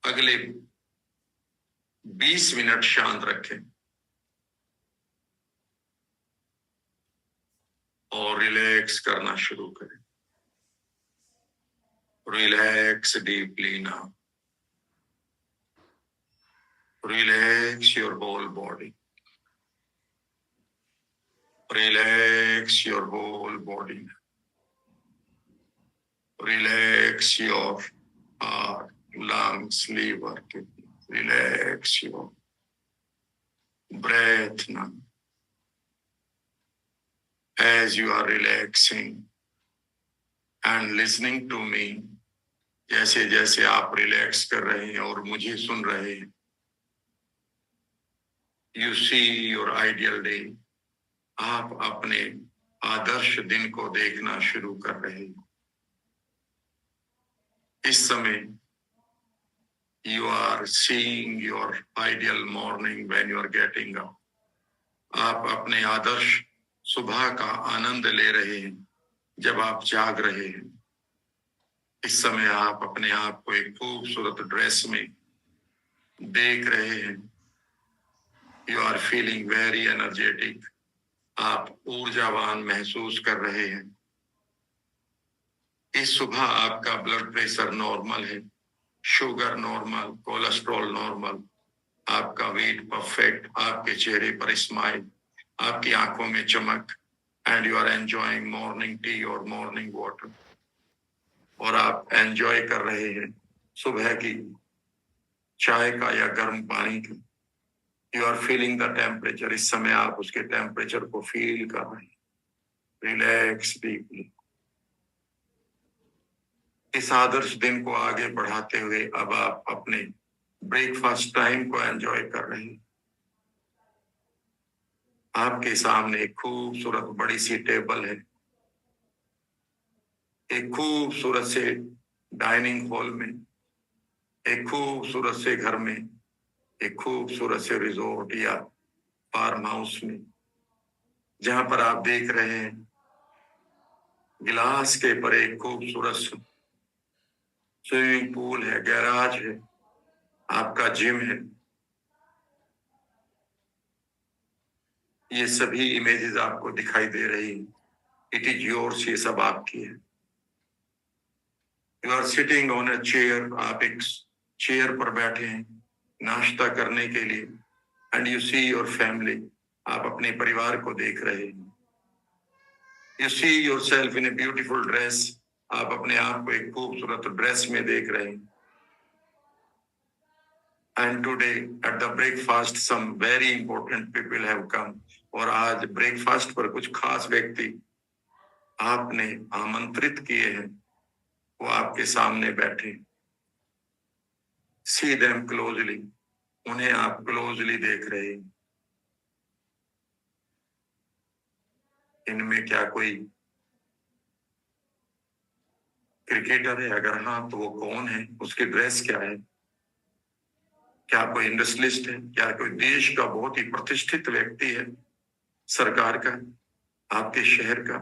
अगले 20 मिनट शांत रखें और रिलैक्स करना शुरू करें। Relax deeply now, relax your whole body, relax your whole body, relax your heart, lungs, liver, kidney. Relax your breath now. As you are relaxing and listening to me, जैसे जैसे आप relax कर रहे हैं और मुझे सुन रहे हैं, you see your ideal day. आप अपने आदर्श दिन को देखना शुरू कर रहे हैं। इस समय you are seeing your ideal morning when you are getting up. आप अपने आदर्श सुबह का आनंद ले रहे हैं जब आप जाग रहे हैं। इस समय आप अपने आप को एक खूबसूरत ड्रेस में देख रहे हैं। You are feeling very energetic. आप ऊर्जावान महसूस कर रहे हैं। इस सुबह आपका ब्लड प्रेशर नॉर्मल है, शुगर नॉर्मल, कोलेस्ट्रॉल नॉर्मल, आपका वेट परफेक्ट, आपके चेहरे पर स्माइल, आपकी आंखों में चमक, and you are enjoying morning tea और मॉर्निंग वाटर, और आप एंजॉय कर रहे हैं सुबह की चाय का या गर्म पानी का। You are feeling the temperature, इस समय आप उसके टेम्परेचर को फील कर रहे हैं। Relax deeply. इस आदर्श दिन को आगे बढ़ाते हुए अब आप अपने ब्रेकफास्ट टाइम को एंजॉय कर रहे हैं। आपके सामने एक खूबसूरत बड़ी सी टेबल है, एक खूबसूरत से डाइनिंग हॉल में, एक खूबसूरत से घर में एक खूबसूरत से रिजोर्ट या फार्म हाउस में, जहां पर आप देख रहे हैं गिलास के पर एक खूबसूरत स्विमिंग पूल है, गैराज है, आपका जिम है। ये सभी इमेजेस आपको दिखाई दे रही हैं। इट इज योर्स, ये सब आपकी है। You are sitting on a chair, आप एक चेयर पर बैठे हैं नाश्ता करने के लिए। And you see your family, आप अपने परिवार को देख रहे हैं। You see your self in a beautiful dress, आप अपने आप को एक खूबसूरत ड्रेस में देख रहे हैं। And today at the breakfast some very important people have come, और आज ब्रेकफास्ट पर कुछ खास व्यक्ति आपने आमंत्रित किए हैं, वो आपके सामने बैठे। सी देम क्लोजली, उन्हें आप क्लोजली देख रहे हैं। इनमें क्या कोई क्रिकेटर है? अगर हाँ तो वो कौन है? उसकी ड्रेस क्या है? क्या कोई इंडस्ट्रियलिस्ट है? क्या कोई देश का बहुत ही प्रतिष्ठित व्यक्ति है, सरकार का, आपके शहर का?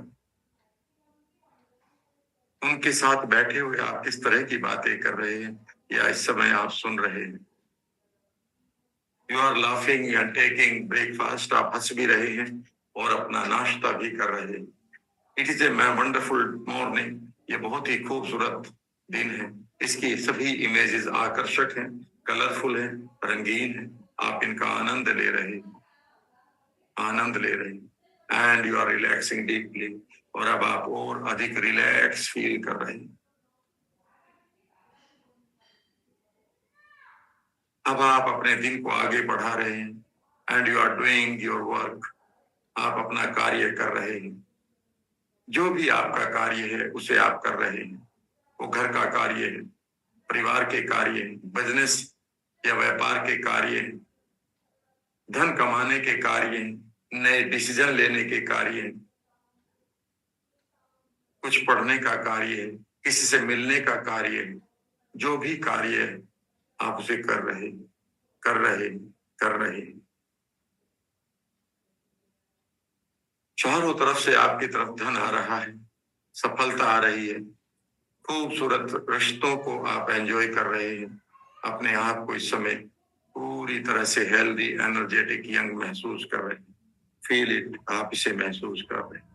उनके साथ बैठे हुए आप किस तरह की बातें कर रहे हैं, या इस समय आप सुन रहे हैं? You are laughing and taking breakfast, आप हंस भी रहे हैं और अपना नाश्ता भी कर रहे हैं। It is a wonderful morning, ये बहुत ही खूबसूरत दिन है। इसकी सभी इमेजेस आकर्षक हैं, कलरफुल हैं, रंगीन हैं। आप इनका आनंद ले रहे हैं, आनंद ले रहे हैं। And you are relaxing deeply, और अब आप और अधिक रिलैक्स फील कर रहे हैं। अब आप अपने दिन को आगे बढ़ा रहे हैं। And you are doing your work, आप अपना कार्य कर रहे हैं। जो भी आपका कार्य है उसे आप कर रहे हैं। वो घर का कार्य है, परिवार के कार्य है, बिजनेस या व्यापार के कार्य है, धन कमाने के कार्य है, नए डिसीजन लेने के कार्य है, कुछ पढ़ने का कार्य है, किसी से मिलने का कार्य है। जो भी कार्य है आप उसे कर रहे हैं, कर रहे हैं, कर रहे हैं। चारों तरफ से आपकी तरफ धन आ रहा है, सफलता आ रही है, खूबसूरत रिश्तों को आप एंजॉय कर रहे हैं। अपने आप को इस समय पूरी तरह से हेल्दी, एनर्जेटिक, यंग महसूस कर रहे हैं। फील इट, आप इसे महसूस कर रहे हैं।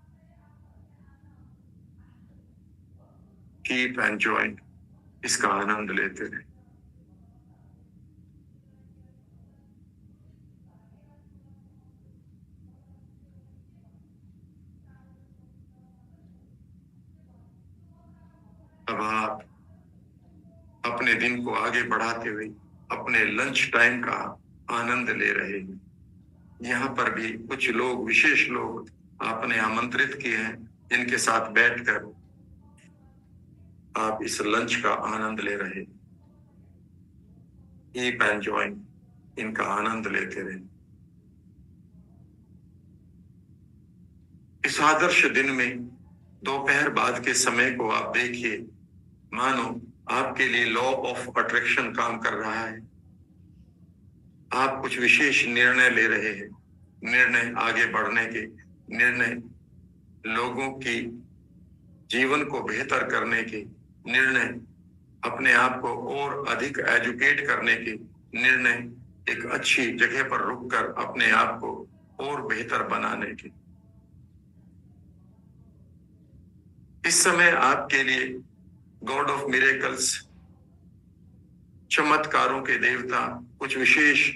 कीप एंजॉइंग, इसका आनंद लेते रहे। अब आप अपने दिन को आगे बढ़ाते हुए अपने लंच टाइम का आनंद ले रहे हैं। यहाँ पर भी कुछ लोग, विशेष लोग आपने आमंत्रित किए हैं, जिनके साथ बैठकर आप इस लंच का आनंद ले रहे हैं। कीप एंजॉइंग, इनका आनंद लेते रहे। इस आदर्श दिन में दोपहर बाद के समय को आप देखिए, मानो आपके लिए लॉ ऑफ अट्रैक्शन काम कर रहा है। आप कुछ विशेष निर्णय ले रहे हैं, निर्णय आगे बढ़ने के, निर्णय लोगों की जीवन को बेहतर करने के, निर्णय अपने आप को और अधिक एजुकेट करने के, निर्णय एक अच्छी जगह पर रुककर अपने आप को और बेहतर बनाने के। इस समय आपके लिए गॉड ऑफ मिरेकल्स, चमत्कारों के देवता कुछ विशेष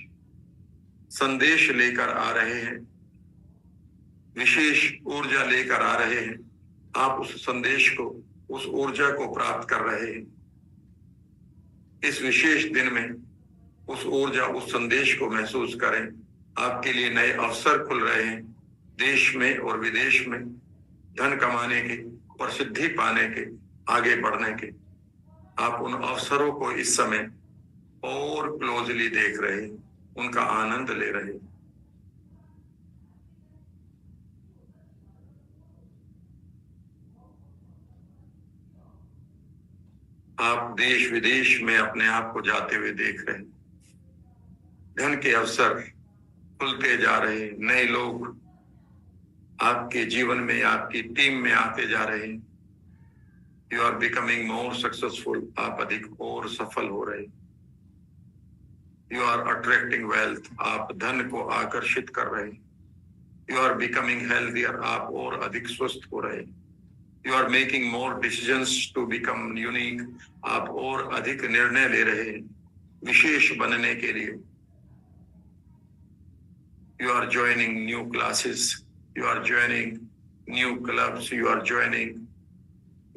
संदेश लेकर आ रहे हैं, विशेष ऊर्जा लेकर आ रहे हैं। आप उस संदेश को, उस ऊर्जा को प्राप्त कर रहे हैं। इस विशेष दिन में उस ऊर्जा, उस संदेश को महसूस करें। आपके लिए नए अवसर खुल रहे हैं, देश में और विदेश में, धन कमाने के, प्रसिद्धि पाने के, आगे बढ़ने के। आप उन अवसरों को इस समय और क्लोजली देख रहे हैं, उनका आनंद ले रहे हैं। आप देश विदेश में अपने आप को जाते हुए देख रहे हैं। धन के अवसर खुलते जा रहे हैं, नए लोग आपके जीवन में, आपकी टीम में आते जा रहे हैं। You are becoming more successful, आप अधिक और सफल हो रहे हैं। यू आर अट्रैक्टिंग वेल्थ, आप धन को आकर्षित कर रहे हैं। यू आर बिकमिंग हेल्थियर, आप और अधिक स्वस्थ हो रहे हैं। You are making more decisions to become unique, आप और अधिक निर्णय ले रहे हैं विशेष बनने के लिए। You are joining new classes, you are joining new clubs, you are joining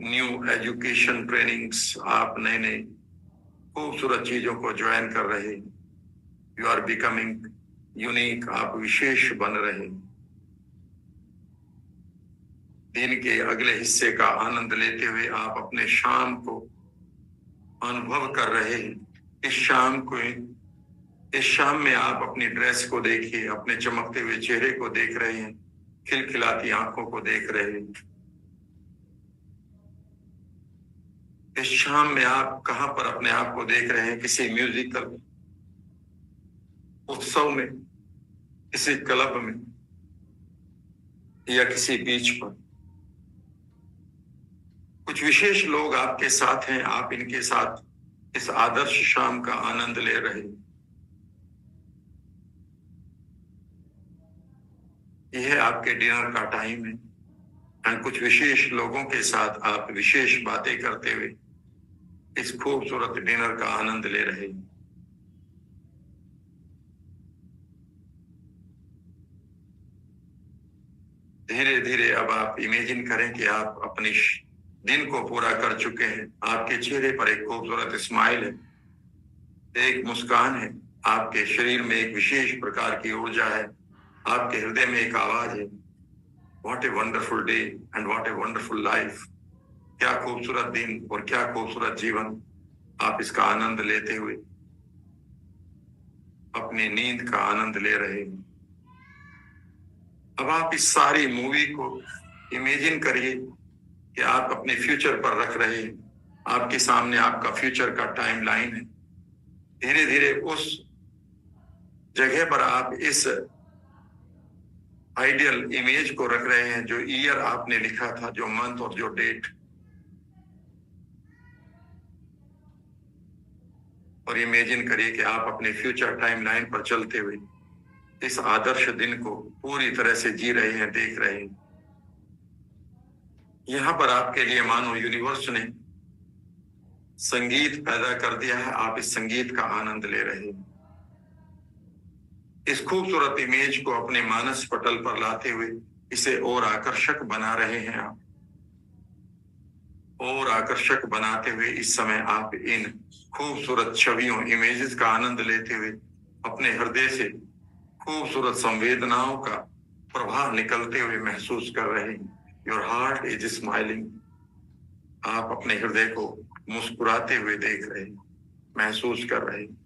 new education trainings, आप नए नए खूबसूरत चीजों को ज्वाइन कर रहे हैं। यू आर बिकमिंग यूनिक, आप विशेष बन रहे हैं। दिन के अगले हिस्से का आनंद लेते हुए आप अपने शाम को अनुभव कर रहे हैं। इस शाम में आप अपनी ड्रेस को देखिए, अपने चमकते हुए चेहरे को देख रहे हैं, खिलखिलाती आंखों को देख रहे हैं। इस शाम में आप कहां पर अपने आप को देख रहे हैं? किसी म्यूजिकल उत्सव में, किसी क्लब में, या किसी बीच पर। कुछ विशेष लोग आपके साथ हैं, आप इनके साथ इस आदर्श शाम का आनंद ले रहे हैं। यह आपके डिनर का टाइम है और कुछ विशेष लोगों के साथ आप विशेष बातें करते हुए इस खूबसूरत डिनर का आनंद ले रहे हैं। धीरे धीरे अब आप इमेजिन करें कि आप अपनी दिन को पूरा कर चुके हैं। आपके चेहरे पर एक खूबसूरत स्माइल है, एक मुस्कान है, आपके शरीर में एक विशेष प्रकार की ऊर्जा है, आपके हृदय में एक आवाज है। What a wonderful day and what a wonderful life. क्या खूबसूरत दिन और क्या खूबसूरत जीवन। आप इसका आनंद लेते हुए अपनी नींद का आनंद ले रहे हैं। अब आप इस सारी मूवी को इमेजिन करिए कि आप अपने फ्यूचर पर रख रहे हैं। आपके सामने आपका फ्यूचर का टाइम लाइन है। धीरे धीरे उस जगह पर आप इस आइडियल इमेज को रख रहे हैं, जो ईयर आपने लिखा था, जो मंथ और जो डेट। और इमेजिन करिए कि आप अपने फ्यूचर टाइम लाइन पर चलते हुए इस आदर्श दिन को पूरी तरह से जी रहे हैं, देख रहे हैं। यहां पर आपके लिए मानो यूनिवर्स ने संगीत पैदा कर दिया है, आप इस संगीत का आनंद ले रहे हैं। इस खूबसूरत इमेज को अपने मानस पटल पर लाते हुए इसे और आकर्षक बना रहे हैं आप। और आकर्षक बनाते हुए इस समय आप इन खूबसूरत छवियों, इमेजेस का आनंद लेते हुए अपने हृदय से खूबसूरत संवेदनाओं का प्रवाह निकलते हुए महसूस कर रहे हैं। Your heart is smiling. आप अपने हृदय को मुस्कुराते हुए देख रहे हैं, महसूस कर रहे हैं।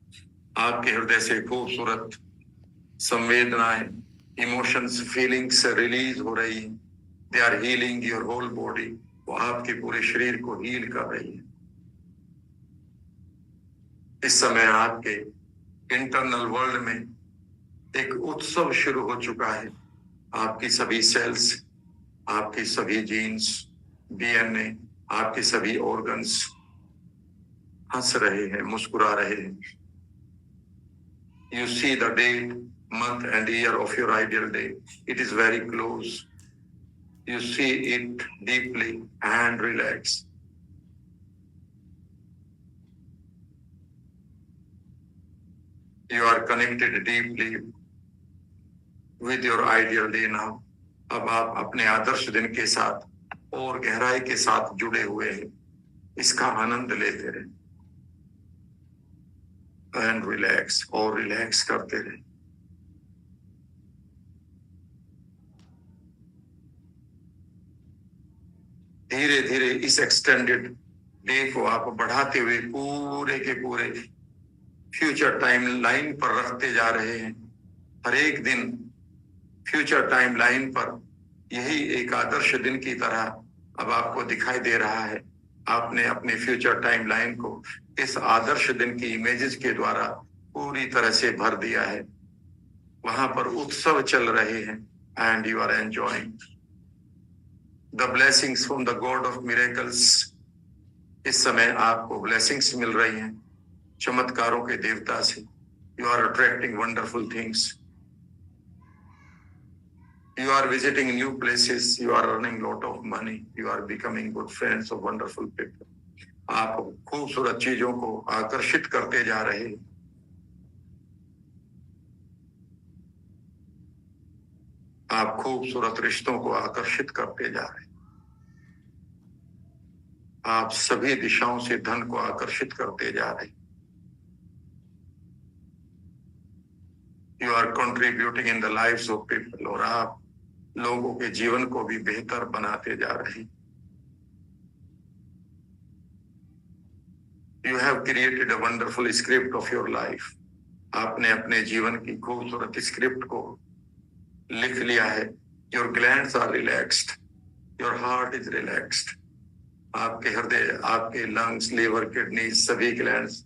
आपके हृदय से खूबसूरत संवेदनाएं, इमोशंस, फीलिंग्स रिलीज हो रही हैं। They are healing your whole body. वो आपके पूरे शरीर को हील कर रही है। इस समय आपके इंटरनल वर्ल्ड में एक उत्सव शुरू हो चुका है। आपकी सभी सेल्स, आपकी सभी जीन्स, डीएनए, आपके सभी ऑर्गन्स हंस रहे हैं, मुस्कुरा रहे हैं। You see the date, month and year of your ideal day. It is very close. You see it deeply and relax. You are connected deeply with your ideal day now. अब आप अपने आदर्श दिन के साथ और गहराई के साथ जुड़े हुए हैं। इसका आनंद लेते रहे एंड रिलैक्स, और रिलैक्स करते रहे। धीरे धीरे इस एक्सटेंडेड डे को आप बढ़ाते हुए पूरे के पूरे फ्यूचर टाइम लाइन पर रखते जा रहे हैं। हर एक दिन फ्यूचर टाइम लाइन पर यही एक आदर्श दिन की तरह अब आपको दिखाई दे रहा है। आपने अपने फ्यूचर टाइम लाइन को इस आदर्श दिन की इमेजेस के द्वारा पूरी तरह से भर दिया है। वहां पर उत्सव चल रहे हैं and you are enjoying the blessings from the god of miracles. इस समय आपको ब्लेसिंग्स मिल रही हैं चमत्कारों के देवता से। You are attracting wonderful things, you are visiting new places, you are earning lot of money, you are becoming good friends of wonderful people. आप खूबसूरत चीजों को आकर्षित करते जा रहे हैं। आप खूबसूरत रिश्तों को आकर्षित करते जा रहे हैं। आप सभी दिशाओं से धन को आकर्षित करते जा रहे हैं। You are contributing in the lives of people, और आप लोगों के जीवन को भी बेहतर बनाते जा रहे हैं। You have created a wonderful script of your life. आपने अपने जीवन की खूबसूरत स्क्रिप्ट को लिख लिया है। Your glands are relaxed. Your heart is relaxed. आपके हृदय, आपके लंग्स, लीवर, किडनी, सभी ग्लैंड्स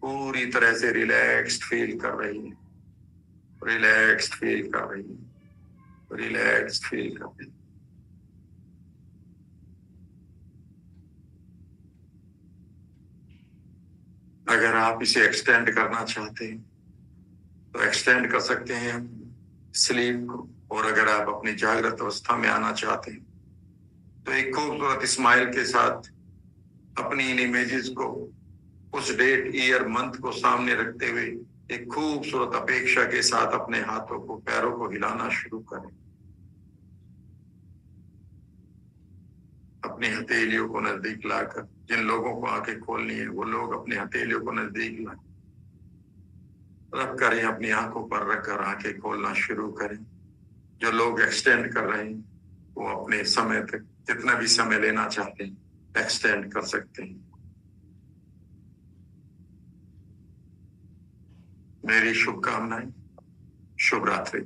पूरी तरह से रिलैक्स्ड फील कर रही हैं। रिलैक्स्ड फील कर रही हैं। रिलैक्स्ड फील कर रही हैं। अगर आप इसे एक्सटेंड करना चाहते हैं तो एक्सटेंड कर सकते हैं स्लीप को, और अगर आप अपनी जागृत अवस्था में आना चाहते हैं तो एक खूबसूरत स्माइल के साथ अपनी इन इमेजेस को, उस डेट, ईयर, मंथ को सामने रखते हुए एक खूबसूरत अपेक्षा के साथ अपने हाथों को, पैरों को हिलाना शुरू करें। अपनी हथेलियों को नजदीक लाकर, जिन लोगों को आंखें खोलनी है वो लोग अपनी हथेलियों को नजदीक लाकर रख करें, अपनी आंखों पर रखकर आंखें खोलना शुरू करें। जो लोग एक्सटेंड कर रहे हैं वो अपने समय तक जितना भी समय लेना चाहते हैं एक्सटेंड कर सकते हैं। मेरी शुभकामनाएं। शुभ रात्रि।